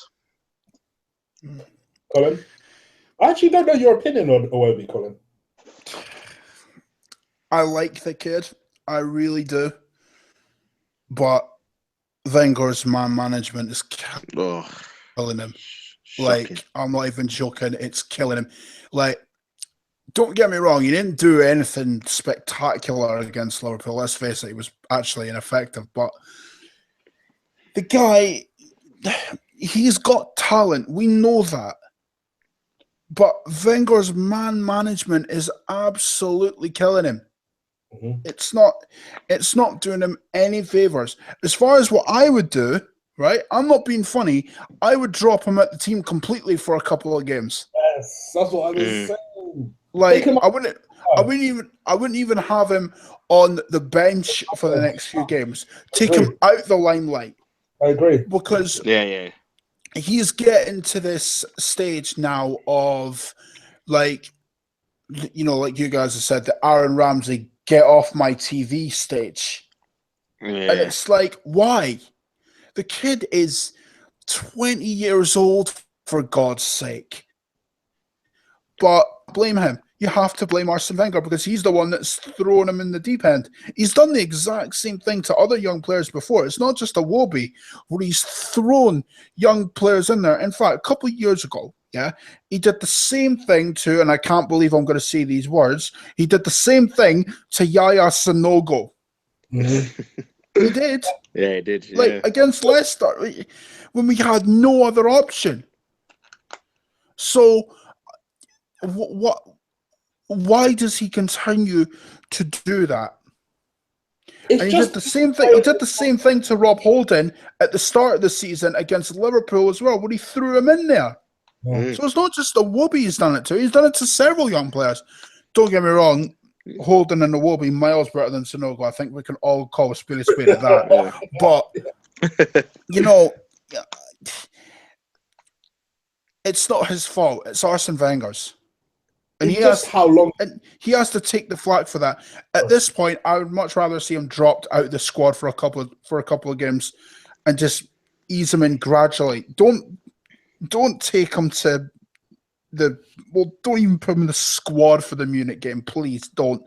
Collin? I actually don't know your opinion on Iwobi, Collin. I like the kid. I really do. But Wenger's man management is killing him. Shocking. Like, I'm not even joking. It's killing him. Like, don't get me wrong. He didn't do anything spectacular against Liverpool. Let's face it, he was actually ineffective. But the guy, he's got talent. We know that. But Wenger's man management is absolutely killing him. Mm-hmm. It's not doing him any favors. As far as what I would do, right? I'm not being funny. I would drop him at the team completely for a couple of games. Yes, that's what I was saying. Like, I wouldn't even have him on the bench for the next few games. Take him out the limelight. I agree. Because he's getting to this stage now of, like, you know, like you guys have said, the Aaron Ramsey get off my TV stage. Yeah. And it's like, why? The kid is 20 years old, for God's sake. But blame him. You have to blame Arsene Wenger because he's the one that's thrown him in the deep end. He's done the exact same thing to other young players before. It's not just Iwobi where he's thrown young players in there. In fact, a couple of years ago, he did the same thing to, and I can't believe I'm going to say these words, he did the same thing to Yaya Sanogo. Mm-hmm. He did. Yeah, he did. Like, against Leicester, when we had no other option. So, why does he continue to do that? And he did the same thing. He did the same thing to Rob Holding at the start of the season against Liverpool as well, where he threw him in there. Mm. So it's not just Iwobi he's done it to. He's done it to several young players. Don't get me wrong, Holding and Iwobi miles better than Sanogo. I think we can all call a spade at that. But, you know, it's not his fault. It's Arsene Wenger's. And he has to take the flak for that. At this point, I would much rather see him dropped out of the squad for a couple of games and just ease him in gradually. Don't take him to don't even put him in the squad for the Munich game, please. Don't.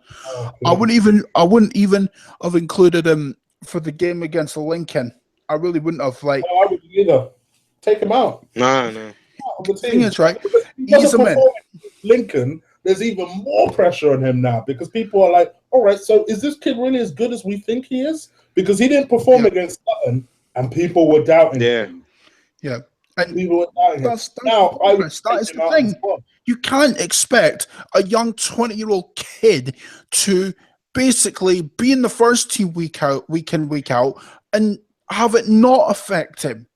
I wouldn't even have included him for the game against Lincoln. I really wouldn't have. Like, no, I wouldn't either. Take him out. No. The thing is, right? Ease him in. Lincoln, there's even more pressure on him now because people are like, all right, so is this kid really as good as we think he is? Because he didn't perform against Sutton and people were doubting him. Yeah. And people were doubting him. That is the thing. You can't expect a young 20-year-old kid to basically be in the first team week in, week out, and have it not affect him.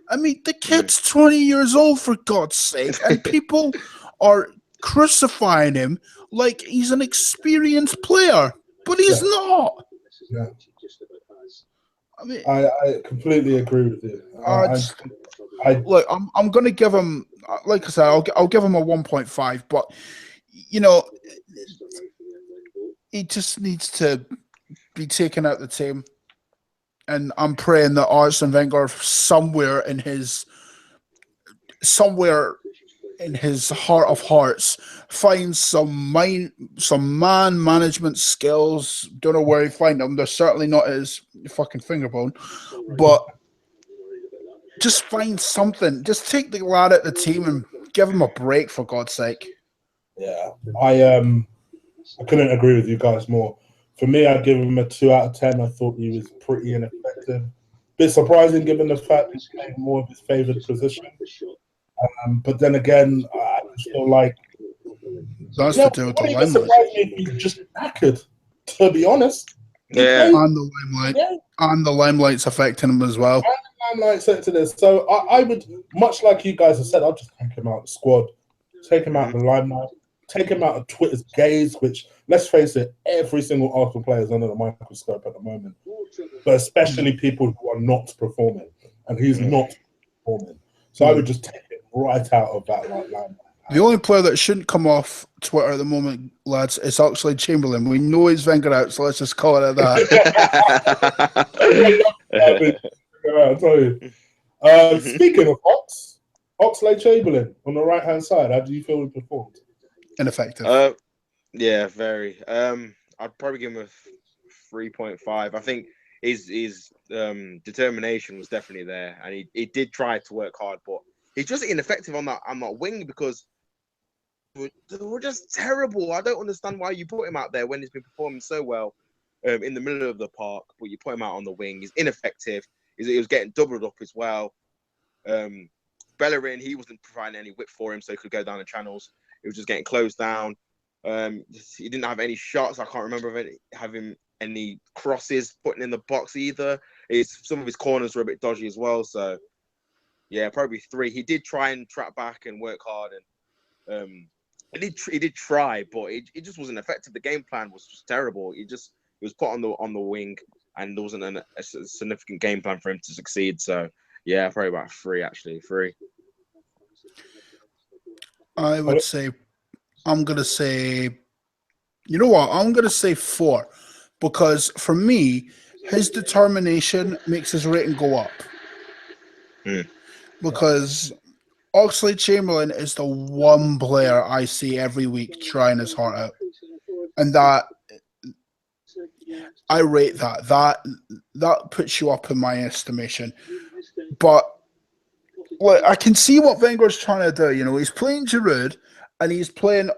I mean, the kid's 20 years old, for God's sake, and people are crucifying him like he's an experienced player, but he's not. Yeah. I mean, I completely agree with you. Look, I'm going to give him, like I said, I'll give him a 1.5, but, you know, he just needs to be taken out of the team. And I'm praying that Arsene Wenger somewhere in his heart of hearts finds some man management skills. Don't know where he find them. They're certainly not his fucking finger bone. But just find something. Just take the lad at the team and give him a break, for God's sake. Yeah. I couldn't agree with you guys more. For me, I'd give him a 2 out of 10. I thought he was pretty ineffective. Bit surprising given the fact he's playing more of his favoured position. But then again, I feel like that's to do with the limelight. Surprised me if he's just knackered, to be honest. Yeah. And the limelight. Yeah. And the limelight's affecting him as well. And the limelight's affecting this. So I would, much like you guys have said, I'll just take him out of the squad, take him out of the limelight, take him out of Twitter's gaze, which, let's face it, every single Arsenal player is under the microscope at the moment. But especially people who are not performing. And he's not performing. So I would just take it right out of that line. The only player that shouldn't come off Twitter at the moment, lads, is actually Chamberlain. We know he's Wenger out, so let's just call it at that. I'll tell you. Speaking of Ox, Oxlade-Chamberlain on the right-hand side, how do you feel he performed? Ineffective. Yeah, very. I'd probably give him a 3.5. I think his determination was definitely there, and he did try to work hard, but he's just ineffective on that wing because we're just terrible. I don't understand why you put him out there when he's been performing so well in the middle of the park, but you put him out on the wing. He's ineffective. He was getting doubled up as well. Bellerin, he wasn't providing any width for him, so he could go down the channels. It was just getting closed down. He didn't have any shots. I can't remember having any crosses putting in the box either. Some of his corners were a bit dodgy as well. So, yeah, probably 3. He did try and trap back and work hard, and he did try, but it just wasn't effective. The game plan was just terrible. He was put on the wing, and there wasn't a significant game plan for him to succeed. So, yeah, probably about 3 actually. 3. I would say, I'm going to say, you know what? I'm going to say 4 because for me, his determination makes his rating go up. Because Oxlade-Chamberlain is the one player I see every week trying his heart out. And that, I rate that. That puts you up in my estimation. But look, I can see what Wenger's trying to do. You know, he's playing Giroud and he's playing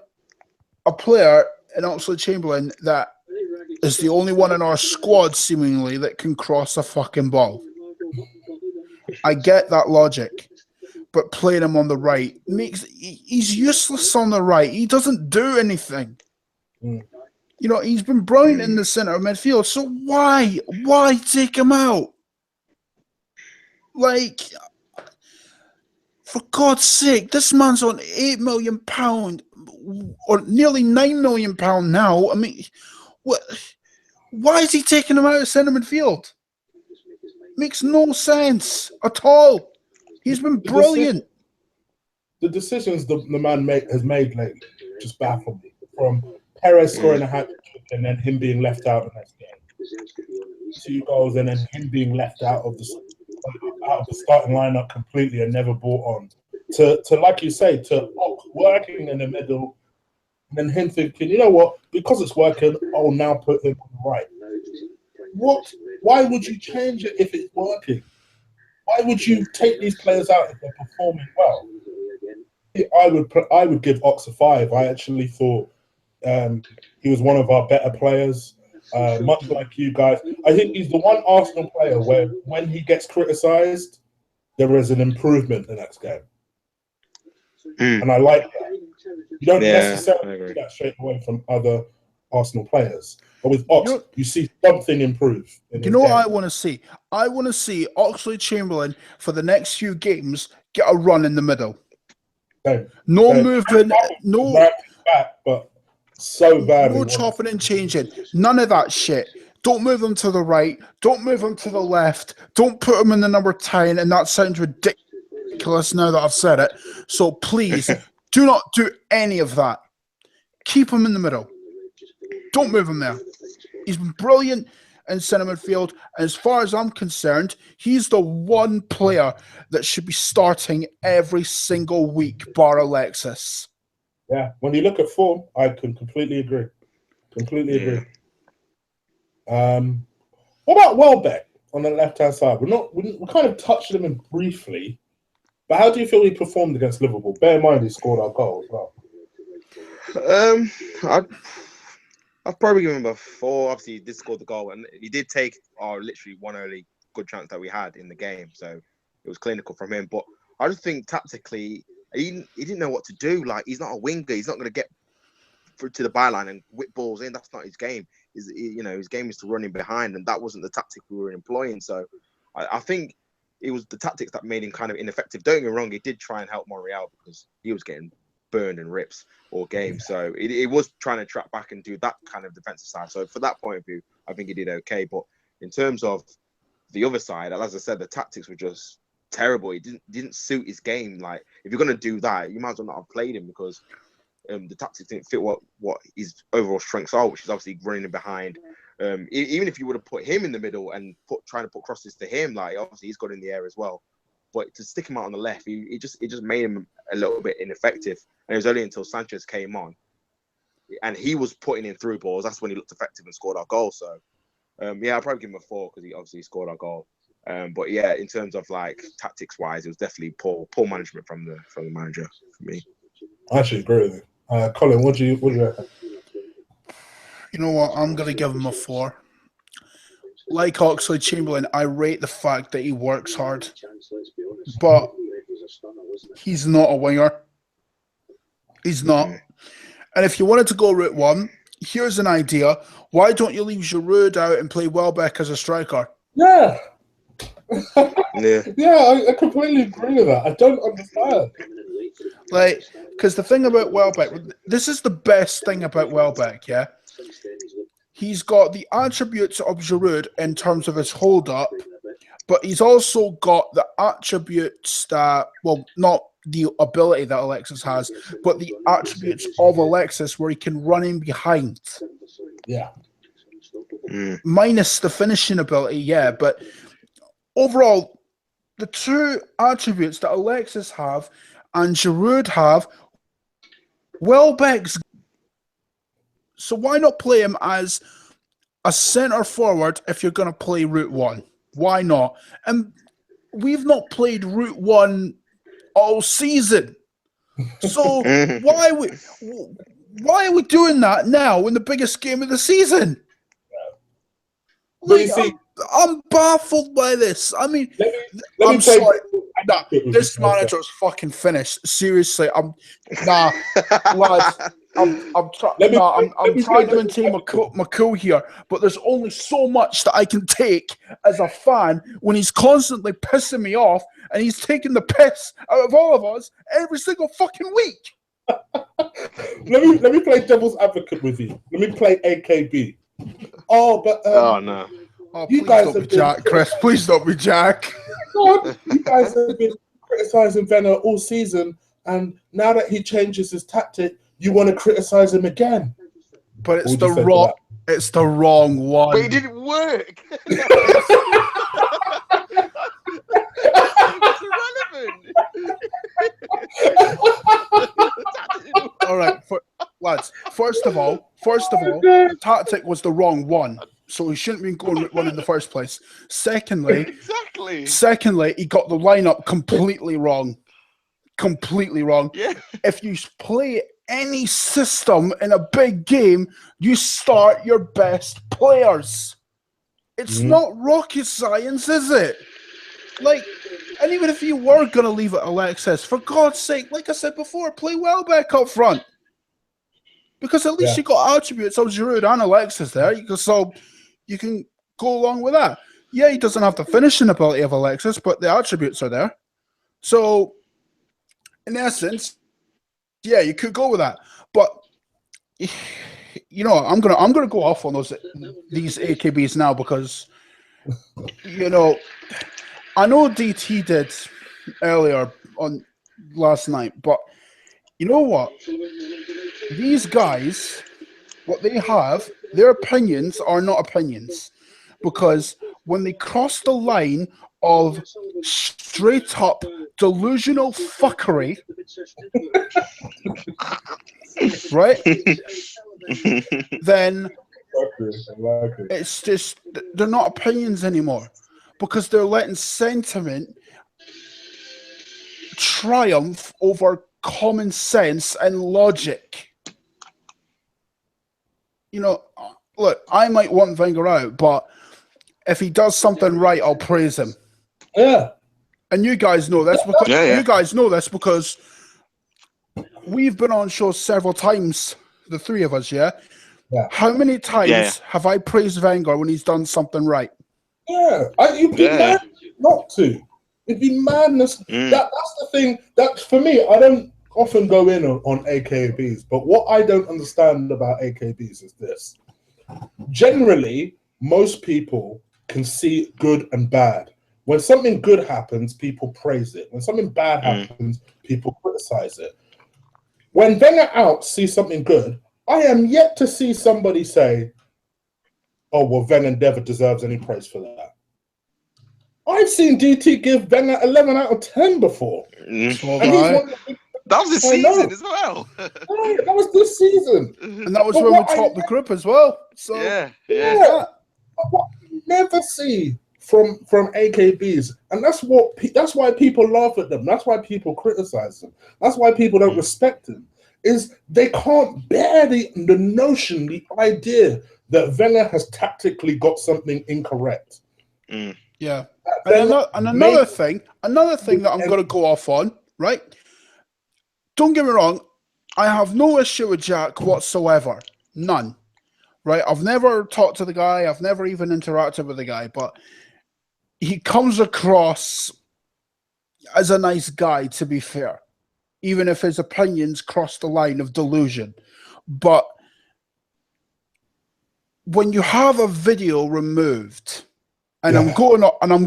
a player in Oxlade-Chamberlain that is the only one in our squad, seemingly, that can cross a fucking ball. I get that logic. But playing him on the right he's useless on the right. He doesn't do anything. You know, he's been brilliant in the center of midfield. So why take him out? Like, for God's sake, this man's on £8 million or nearly £9 million now. I mean, what? Why is he taking him out of centre midfield? Makes no sense at all. He's been brilliant. The decisions the man has made lately just baffle me. From Perez scoring a hat-trick and then him being left out of the next game. 2 goals and then him being left out of the starting lineup completely and never brought on. To like you say, to working in the middle and then him thinking, you know what, because it's working, I'll now put him on the right. What? Why would you change it if it's working? Why would you take these players out if they're performing well? I would give Ox a 5. I actually thought he was one of our better players. Much like you guys, I think he's the one Arsenal player where when he gets criticised, there is an improvement the next game, and I like that. You don't necessarily see that straight away from other Arsenal players. But with Ox, you see something improve. You know what I want to see? I want to see Oxlade-Chamberlain for the next few games get a run in the middle. No moving, no back, but so bad. No chopping and changing. None of that shit. Don't move them to the right. Don't move them to the left. Don't put them in the number 10. And that sounds ridiculous now that I've said it. So please do not do any of that. Keep him in the middle. Don't move him there. He's been brilliant in centre midfield. And as far as I'm concerned, he's the one player that should be starting every single week, bar Alexis. Yeah, when you look at form, I can completely agree. Completely agree. What about Welbeck on the left-hand side? We kind of touched him in briefly, but how do you feel he performed against Liverpool? Bear in mind he scored our goal as well. I've probably given him a 4. Obviously, he did score the goal, and he did take our literally one only good chance that we had in the game. So it was clinical from him. But I just think tactically, he didn't know what to do. Like, he's not a winger. He's not going to get to the byline and whip balls in. That's not his game. His game is to run in behind, and that wasn't the tactic we were employing. So I think it was the tactics that made him kind of ineffective. Don't get me wrong, he did try and help Monreal because he was getting burned and rips all game. So it was trying to track back and do that kind of defensive side. So for that point of view, I think he did okay. But in terms of the other side, as I said, the tactics were just terrible. It didn't suit his game. Like, if you're going to do that, you might as well not have played him because the tactics didn't fit what his overall strengths are, which is obviously running behind. Even if you would have put him in the middle and trying to put crosses to him, like, obviously he's got in the air as well. but to stick him out on the left, it just made him a little bit ineffective. And it was only until Sanchez came on, and he was putting in through balls. That's when he looked effective and scored our goal. So, yeah, I'll probably give him a 4 because he obviously scored our goal. But yeah, in terms of like tactics wise, it was definitely poor management from the manager for me. I actually agree with you. Collin, what do you reckon? You know what? I'm gonna give him a 4. Like Oxlade Chamberlain, I rate the fact that he works hard, but he's not a winger. He's not. And if you wanted to go route 1, here's an idea. Why don't you leave Giroud out and play Welbeck as a striker? Yeah. Yeah, I completely agree with that. I don't understand. Like, because the thing about Welbeck, this is the best thing about Welbeck, yeah? He's got the attributes of Giroud in terms of his hold-up, but he's also got the attributes that, well, not the ability that Alexis has, but the attributes of Alexis where he can run in behind. Yeah. Minus the finishing ability, yeah, but overall, the two attributes that Alexis have and Giroud have, Welbeck's. So why not play him as a centre forward if you're going to play route 1? Why not? And we've not played route 1 all season. So why are we doing that now in the biggest game of the season? Like, I'm baffled by this. I mean, I'm sorry. Nah, this manager's fucking finished. Seriously, lads. I'm trying to maintain my cool here, but there's only so much that I can take as a fan when he's constantly pissing me off, and he's taking the piss out of all of us every single fucking week. Let me play devil's advocate with you. Let me play AKB. Oh, but oh no. Oh, you guys don't be Jack, Chris. Please don't be Jack. God, you guys have been criticizing Wenger all season, and now that he changes his tactic, you want to criticize him again. But it's the wrong. It's the wrong one. But it didn't work. It's irrelevant. All right, lads. First of all, tactic was the wrong one. So he shouldn't be going one in the first place. Secondly, he got the lineup completely wrong. Completely wrong. Yeah. If you play any system in a big game, you start your best players. It's not rocket science, is it? Like, and even if you were going to leave it Alexis, for God's sake, like I said before, play Welbeck up front. Because at least you got attributes of Giroud and Alexis there. So you can go along with that. Yeah, he doesn't have the finishing ability of Alexis, but the attributes are there. So, in essence, yeah, you could go with that. But you know, I'm gonna go off on these AKBs now because you know, I know DT did earlier on last night, but you know what? These guys, what they have, their opinions are not opinions. Because when they cross the line of straight up delusional fuckery, right? Then it's just, they're not opinions anymore. Because they're letting sentiment triumph over common sense and logic. You know, look, I might want Wenger out, but if he does something right, I'll praise him. Yeah. And you guys know this because you guys know this because we've been on shows several times, the three of us, yeah? How many times have I praised Wenger when he's done something right? Yeah. You'd be mad not to. It'd be madness. That's the thing. That for me, I don't often go in on AKBs, but what I don't understand about AKBs is this. Generally, most people can see good and bad. When something good happens, people praise it. When something bad happens, people criticize it. When Wenger out sees something good, I am yet to see somebody say, oh, well, Wenger never deserves any praise for that. I've seen DT give Wenger 11 out of 10 before. And he's one of the that was the season as well. Right, that was this season. And that was when we topped the group as well. So yeah. What you never see from AKBs, and that's why people laugh at them. That's why people criticize them. That's why people don't respect them. Is they can't bear the notion, the idea that Wenger has tactically got something incorrect. Yeah. And another thing that I'm going to go off on, right? Don't get me wrong, I have no issue with Jack whatsoever. None. Right? I've never talked to the guy. I've never even interacted with the guy, but he comes across as a nice guy, to be fair, even if his opinions cross the line of delusion. But when you have a video removed, and I'm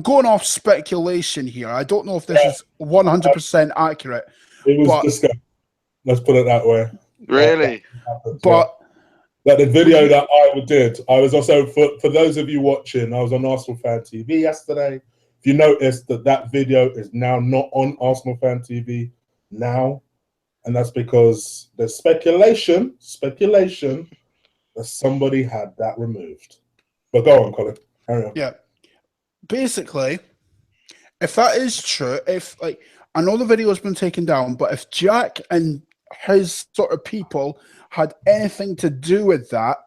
going off speculation here. I don't know if this is 100% accurate. It was disgusting. Let's put it that way. Really? But the video that I did, I was also, for those of you watching, I was on Arsenal Fan TV yesterday. If you noticed that video is now not on Arsenal Fan TV now, and that's because there's speculation that somebody had that removed. But go on, Colin. Carry on. Yeah. Basically, if that is true, I know the video has been taken down, but if Jack and his sort of people had anything to do with that,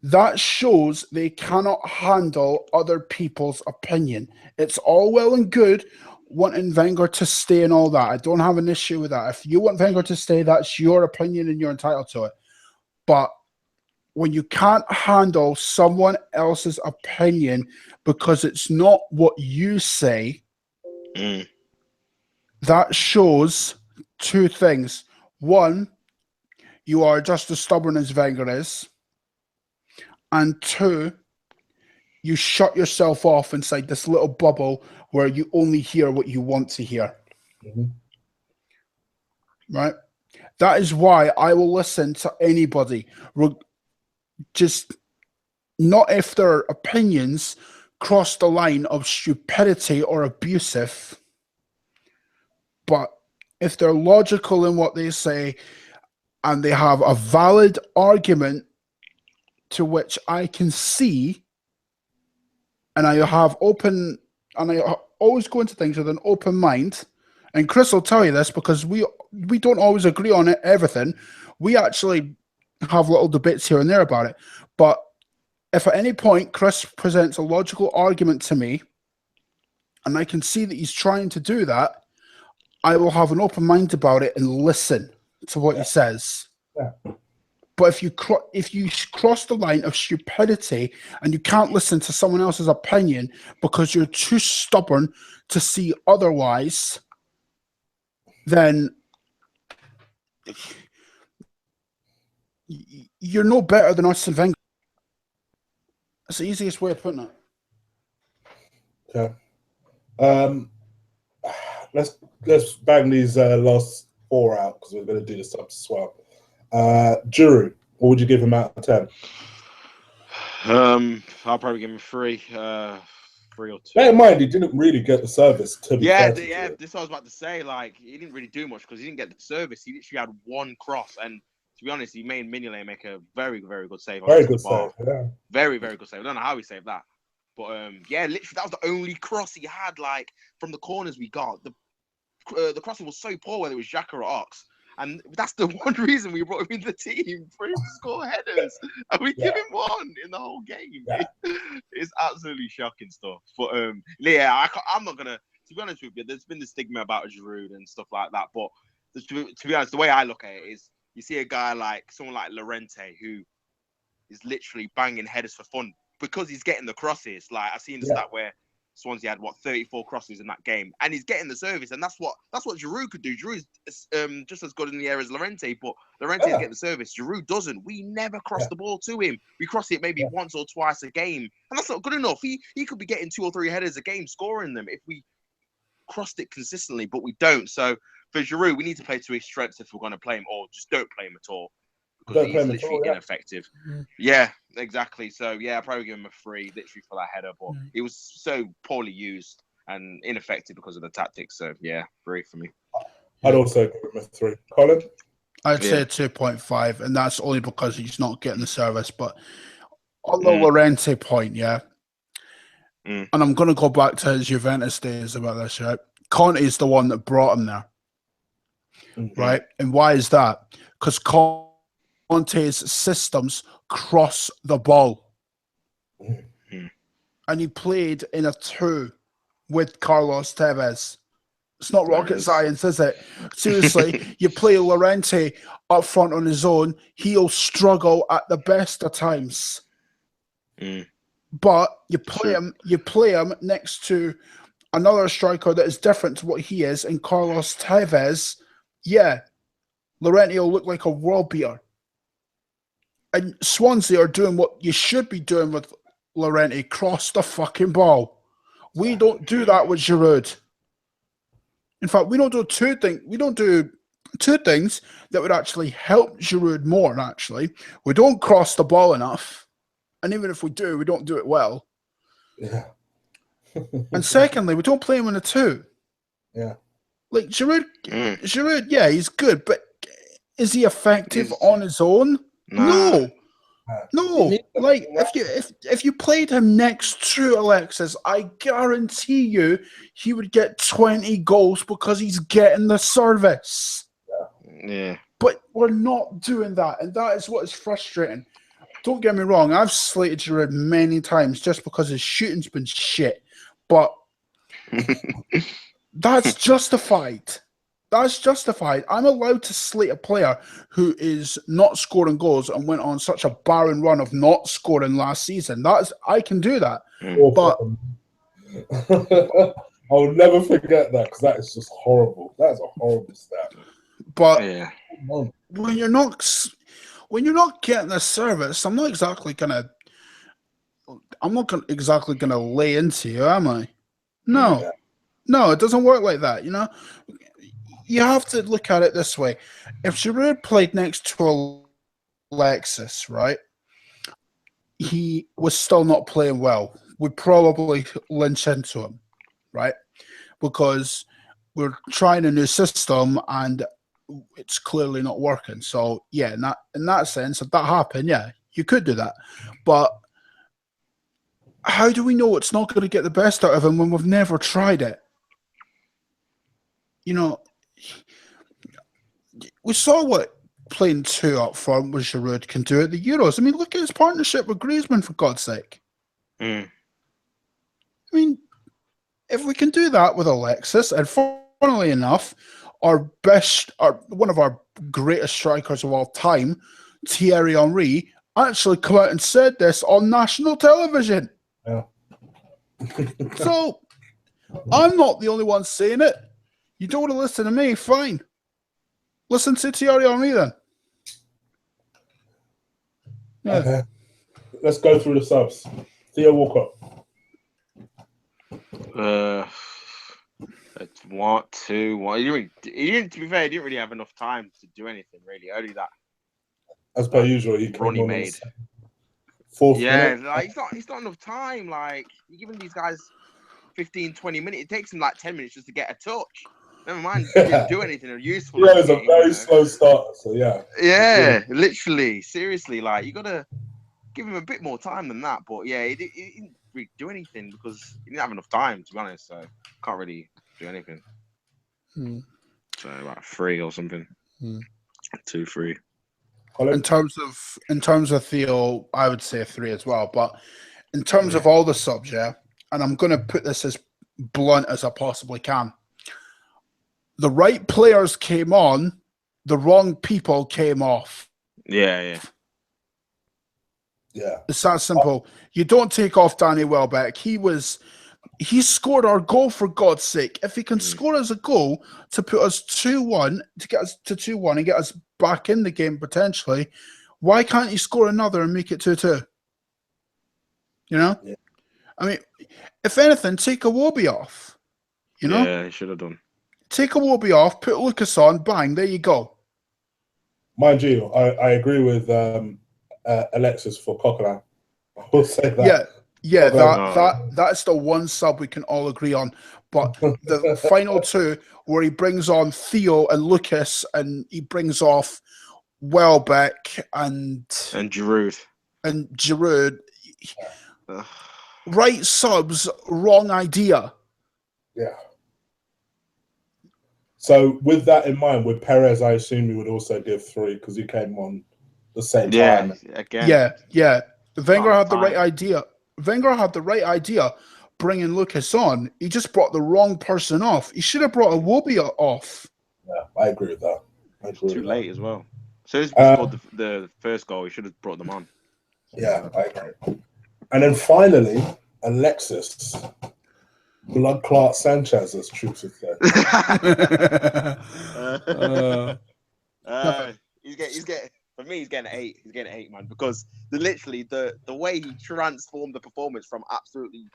that shows they cannot handle other people's opinion. It's all well and good wanting Wenger to stay and all that. I don't have an issue with that. If you want Wenger to stay, that's your opinion and you're entitled to it. But when you can't handle someone else's opinion because it's not what you say, that shows two things. One, you are just as stubborn as Wenger is. And two, you shut yourself off inside this little bubble where you only hear what you want to hear. Right? That is why I will listen to anybody. Just not if their opinions cross the line of stupidity or abusive, but if they're logical in what they say and they have a valid argument to which I can see, and I always go into things with an open mind. And Chris will tell you this because we don't always agree on everything. We actually have little debates here and there about it. But if at any point Chris presents a logical argument to me and I can see that he's trying to do that, I will have an open mind about it and listen to what he says. But if you cross the line of stupidity and you can't listen to someone else's opinion because you're too stubborn to see otherwise, then you're no better than Arsene Wenger. That's the easiest way of putting Okay. it. Let's bang these last four out because we're going to do this up as well. Giroud, what would you give him out of 10? I'll probably give him 3. 3 or 2. Bear in mind, he didn't really get the service. This I was about to say. Like, he didn't really do much because he didn't get the service. He literally had one cross, and to be honest, he made Mignolet make a very, very good save. Very good save. Yeah. Very, very good save. I don't know how he saved that, but literally that was the only cross he had. Like from the corners we got, the crossing was so poor whether it was Xhaka or Ox. And that's the one reason we brought him in the team for him to score headers. And we give him one in the whole game. Yeah. It's absolutely shocking stuff. But I'm not going to be honest with you, there's been the stigma about Giroud and stuff like that. But to be honest, the way I look at it is you see a guy like someone like Llorente who is literally banging headers for fun because he's getting the crosses. Like I've seen the stat where Swansea had 34 crosses in that game, and he's getting the service, and that's what Giroud could do. Giroud is just as good in the air as Llorente, but Llorente is getting the service. Giroud doesn't. We never cross the ball to him. We cross it maybe once or twice a game, and that's not good enough. He could be getting 2 or 3 headers a game, scoring them if we crossed it consistently, but we don't. So for Giroud, we need to play to his strengths if we're going to play him, or just don't play him at all. because he's literally ineffective. Yeah, exactly. So yeah, I'd probably give him a 3, literally for that header. But he was so poorly used and ineffective because of the tactics. So yeah, 3 for me. I'd also give him a 3. Collin? I'd say 2.5, and that's only because he's not getting the service. But on the Llorente point, and I'm going to go back to his Juventus days about this, right? Conte is the one that brought him there, right? And why is that? Because Conte's systems cross the ball. And he played in a 2 with Carlos Tevez. It's not rocket science, is it? Seriously, you play Llorente up front on his own, he'll struggle at the best of times. But you play him next to another striker that is different to what he is, and Carlos Tevez, Llorente will look like a world beater. And Swansea are doing what you should be doing with Llorente, cross the fucking ball. We don't do that with Giroud. In fact, we don't do two things that would actually help Giroud more, actually. We don't cross the ball enough. And even if we do, we don't do it well. Yeah. And secondly, we don't play him in a 2. Yeah. Like Giroud, he's good, but is he effective on his own? No. Like if you played him next to Alexis, I guarantee you he would get 20 goals because he's getting the service. Yeah. But we're not doing that, and that is what is frustrating. Don't get me wrong, I've slated Giroud many times just because his shooting's been shit. But that's justified. That's justified. I'm allowed to slate a player who is not scoring goals and went on such a barren run of not scoring last season. I can do that. But I'll never forget that because that is just horrible. That is a horrible stat. But when you're not getting the service, I'm not exactly gonna lay into you, am I? No. No, it doesn't work like that, you know? You have to look at it this way. If Giroud played next to Alexis, right, he was still not playing well. We'd probably lynch into him, right? Because we're trying a new system and it's clearly not working. So, yeah, in that sense, if that happened, you could do that. But how do we know it's not going to get the best out of him when we've never tried it? You know, we saw what playing 2 up front with Giroud can do at the Euros. I mean, look at his partnership with Griezmann, for God's sake. I mean, if we can do that with Alexis, and funnily enough, one of our greatest strikers of all time, Thierry Henry, actually come out and said this on national television. Yeah. So, I'm not the only one saying it. You don't want to listen to me? Fine. Listen to Thierry Henry then. Yeah. Okay. Let's go through the subs. Theo Walcott. 1, 2, 1. To be fair, he didn't really have enough time to do anything, really. Only that. As per usual, Ronnie made. 4th minute. Like, it's not enough time. Like, you're giving these guys 15, 20 minutes. It takes them like 10 minutes just to get a touch. Never mind, didn't do anything useful. Yeah, it's a very slow starter, so Yeah, literally, seriously, like, you got to give him a bit more time than that. But yeah, he didn't really do anything because he didn't have enough time, to be honest, so can't really do anything. So like 3 or something. 2, 3. In terms of Theo, I would say 3 as well. But in terms of all the subs, and I'm going to put this as blunt as I possibly can. The right players came on, the wrong people came off. Yeah. It's that simple. You don't take off Danny Welbeck. He scored our goal, for God's sake. If he can score us a goal to put us 2-1, to get us to 2-1 and get us back in the game potentially, why can't he score another and make it 2-2? You know? Yeah. I mean, if anything, take Iwobi off. You know? Yeah, he should have done. Take Iwobi off, put Lucas on, bang, there you go. mind you, I agree with Alexis for Collin. I will say that. That's the one sub we can all agree on. But the final two, where he brings on Theo and Lucas, and he brings off Welbeck and Giroud. Right subs, wrong idea. Yeah. So with that in mind, with Perez, I assume you would also give 3 because he came on the same time. Again. Yeah. Wenger had the right idea. Bringing Lucas on. He just brought the wrong person off. He should have brought Iwobi off. Yeah, I agree with that. Too late as well. So as he scored the first goal, he should have brought them on. Yeah, I agree. And then finally, Alexis. Blood clot Sanchez, as troops have said. He's getting for me. He's getting an 8. He's getting an 8, man, because literally the way he transformed the performance from absolutely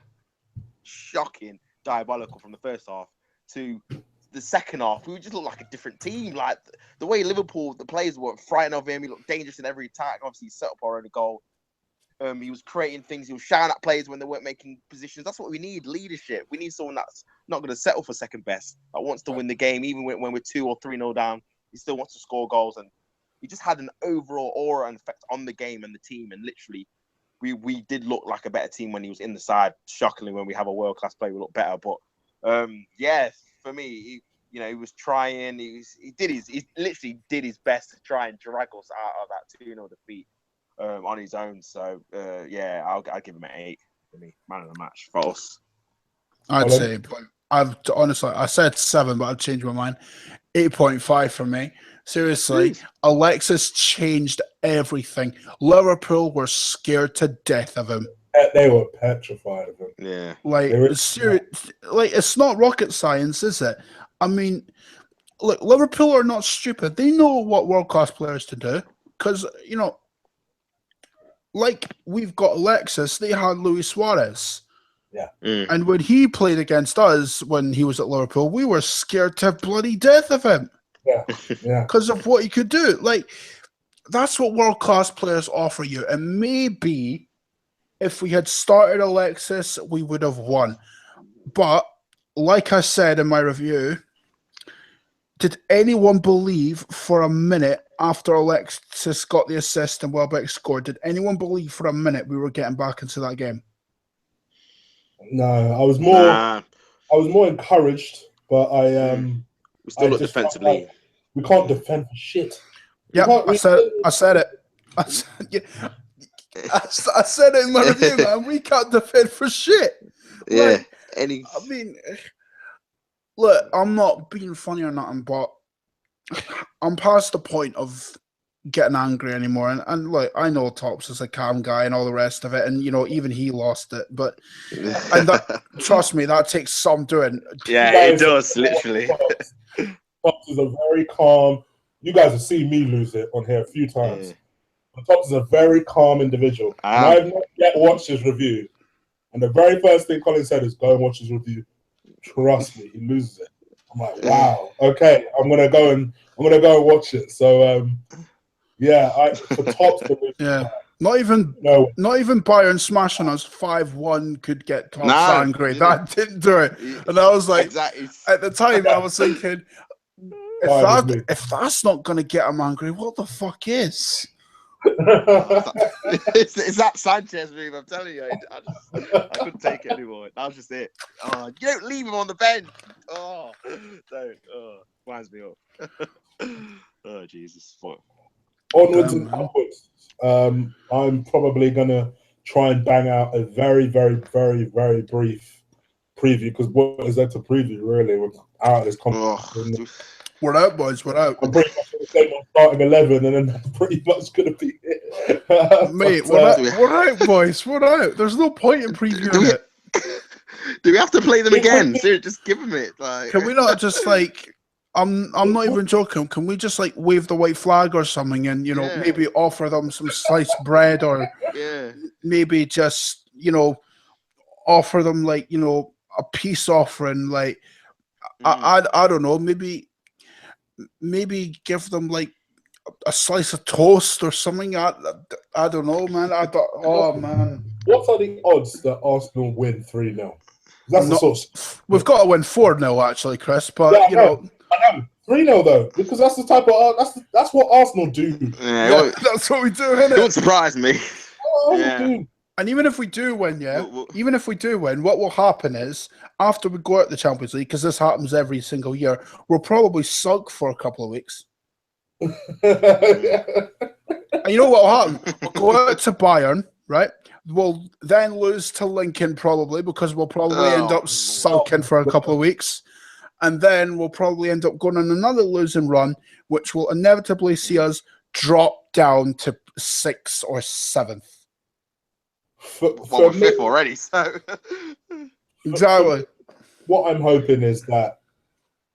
shocking, diabolical from the first half to the second half, we just looked like a different team. Like the way Liverpool, the players were frightened of him. He looked dangerous in every attack. Obviously, he set up our own goal. He was creating things. He was shouting at players when they weren't making positions. That's what we need, leadership. We need someone that's not going to settle for second best, that wants to win the game, even when we're 2 or 3-0 down. He still wants to score goals. And he just had an overall aura and effect on the game and the team. And literally, we did look like a better team when he was in the side. Shockingly, when we have a world-class player, we look better. But, for me, he was trying. He literally did his best to try and drag us out of that 2-0 defeat. On his own, so I'll give him an 8 for me. Man of the match for us. I'd say honestly, I said 7, but I've changed my mind. 8.5 for me. Seriously, Alexis changed everything. Liverpool were scared to death of him. They were petrified of him. Yeah, it's not rocket science, is it? I mean, look, Liverpool are not stupid. They know what world-class players to do because like we've got Alexis, they had Luis Suarez. Yeah. And when he played against us when he was at Liverpool, we were scared to bloody death of him. Yeah. Because of what he could do. Like, that's what world-class players offer you. And maybe if we had started Alexis, we would have won. But like I said in my review, did anyone believe for a minute after Alexis got the assist and Welbeck scored, did anyone believe for a minute we were getting back into that game? No, I was more encouraged, but we still look defensively. We can't defend for shit. Yeah, I said it. I said it in my review, man. We can't defend for shit. Yeah. Look, I'm not being funny or nothing, but I'm past the point of getting angry anymore. And look, I know Tops is a calm guy and all the rest of it, and even he lost it. But trust me, that takes some doing. Yeah, it does, literally. Tops is a very calm. You guys have seen me lose it on here a few times. But Tops is a very calm individual. I've not yet watched his review, and the very first thing Collin said is, "Go and watch his review." Trust me, he loses it. I'm like, wow, okay, I'm gonna go and watch it. So for Tops, not even Bayern smashing us 5-1 could get Tops angry. That didn't do it. And I was like, at the time, I was thinking, if that's not gonna get him angry, what the fuck is? It's that Sanchez move, I'm telling you. I couldn't take it anymore. That was just it. You don't leave him on the bench. Winds me up. Oh, Jesus. Fuck. Onwards and upwards. I'm probably gonna try and bang out a very, very, very, very brief preview, because what is there to preview, really? We're out of this competition. We're out, boys. We're out. I'm pretty much going to say I'm starting 11, and then that's pretty much going to be it. Mate, we're out, boys. We're out. There's no point in previewing it. Do we have to play them again? Seriously, just give them it. Can we not just I'm not even joking. Can we just wave the white flag or something, and maybe offer them some sliced bread, or maybe just offer them a peace offering, I don't know, maybe give them a slice of toast or something. I don't know, man. Man. What are the odds that Arsenal win 3-0? That's the source. We've got to win 4-0, actually, Chris. But, I know. 3-0, though, because that's the type of... That's what Arsenal do. Yeah, that's what we do, innit? It won't surprise me. And even if we do win, even if we do win, what will happen is, after we go out the Champions League, because this happens every single year, we'll probably sulk for a couple of weeks. And you know what will happen? We'll go out to Bayern, right? We'll then lose to Lincoln probably, because we'll probably end up sulking for a couple of weeks. And then we'll probably end up going on another losing run, which will inevitably see us drop down to 6th or 7th. We're 5th already, so... Exactly. What I'm hoping is that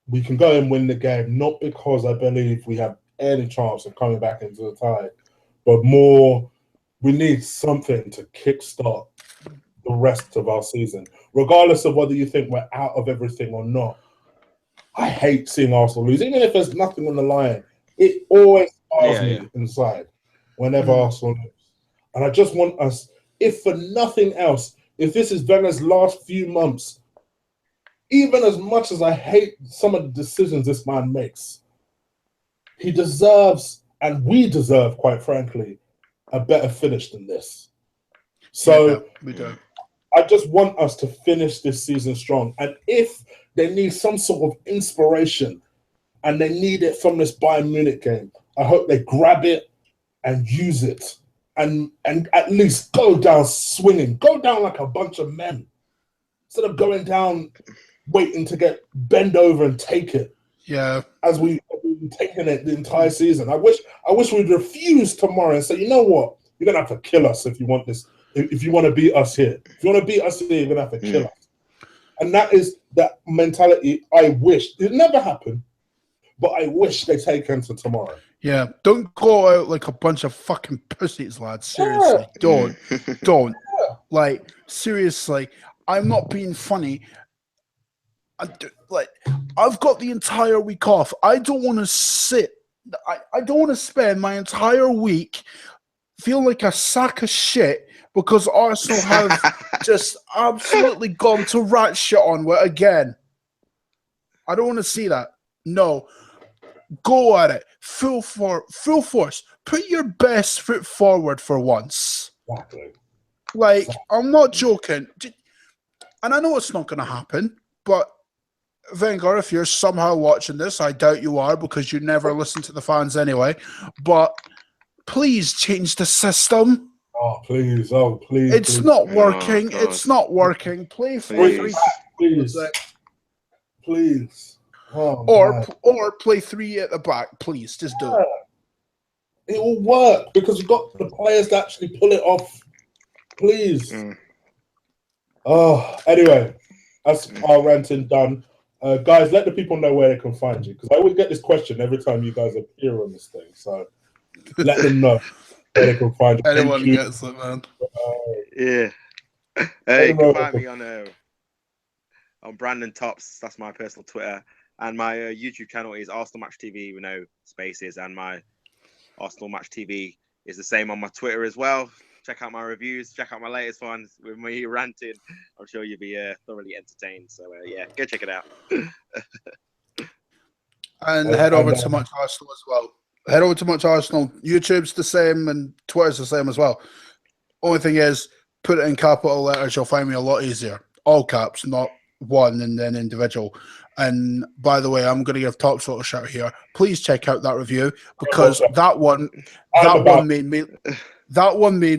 we can go and win the game, not because I believe we have any chance of coming back into the tie, but more we need something to kickstart the rest of our season. Regardless of whether you think we're out of everything or not, I hate seeing Arsenal lose. Even if there's nothing on the line, it always bars me inside whenever Arsenal lose. And I just want us, if for nothing else, if this is Wenger's last few months, even as much as I hate some of the decisions this man makes, he deserves, and we deserve, quite frankly, a better finish than this. So we do. I just want us to finish this season strong. And if they need some sort of inspiration and they need it from this Bayern Munich game, I hope they grab it and use it and at least go down swinging. Go down like a bunch of men. Instead of going down waiting to bend over and take it. Yeah. As we've been taking it the entire season. I wish we'd refuse tomorrow and say, you know what? You're going to have to kill us if you want this. If you want to beat us here. If you want to beat us here, you're going to have to kill us. And that is that mentality I wish. It never happened, but I wish they take into tomorrow. Yeah. Don't go out like a bunch of fucking pussies, lads. Seriously. Don't. Don't. Like, seriously. I'm not being funny. I've got the entire week off. I don't want to sit. I don't want to spend my entire week feeling like a sack of shit because Arsenal have just absolutely gone to rat shit on with again. I don't want to see that. No. Go at it. Full force. Put your best foot forward for once. Exactly. Like, I'm not joking. And I know it's not going to happen, but Wenger, if you're somehow watching this, I doubt you are because you never listen to the fans anyway, but please change the system. Oh, please. Oh, please. It's not working. It's not working. Play 4-3. Please. Oh, or play 3 at the back. Please, just do it. It will work because we've got the players to actually pull it off. Please. Oh, anyway, that's our ranting done. Guys, let the people know where they can find you because I always get this question every time you guys appear on this thing. So let them know where they can find you. Anyone gets it, man. You can find me on Brandon Tops. That's my personal Twitter. And my YouTube channel is Arsenal Match TV with no spaces. And my Arsenal Match TV is the same on my Twitter as well. Check out my reviews. Check out my latest ones with me ranting. I'm sure you'll be thoroughly entertained. So, go check it out. And head over to Much Arsenal as well. Head over to Much Arsenal. YouTube's the same and Twitter's the same as well. Only thing is, put it in capital letters. You'll find me a lot easier. All caps, not one and then individual. And by the way, I'm going to give Top Sort a shout here. Please check out that review because that one made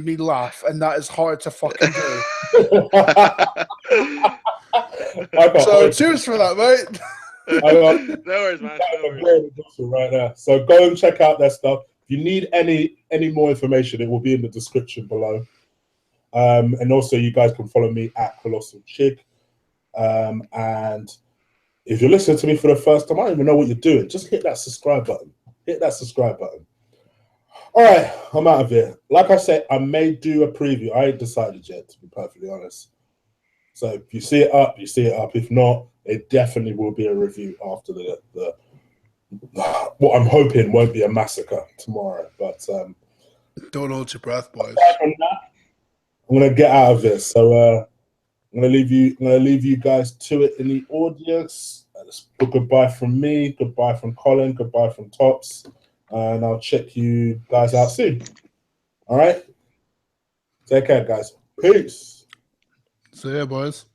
me laugh, and that is hard to fucking do. So cheers for that, mate. No worries, man. Right there. So go and check out their stuff. If you need any more information, it will be in the description below. And also, you guys can follow me at Colossal Chick. And if you're listening to me for the first time, I don't even know what you're doing. Just hit that subscribe button. Hit that subscribe button. All right, I'm out of here. Like I said, I may do a preview. I ain't decided yet, to be perfectly honest. So if you see it up, you see it up. If not, it definitely will be a review after the what I'm hoping won't be a massacre tomorrow. But don't hold your breath, boys. I'm gonna get out of this. So I'm gonna leave you guys to it in the audience. Goodbye from me. Goodbye from Collin. Goodbye from Tops. And I'll check you guys out soon. All right. Take care, guys. Peace. See ya, boys.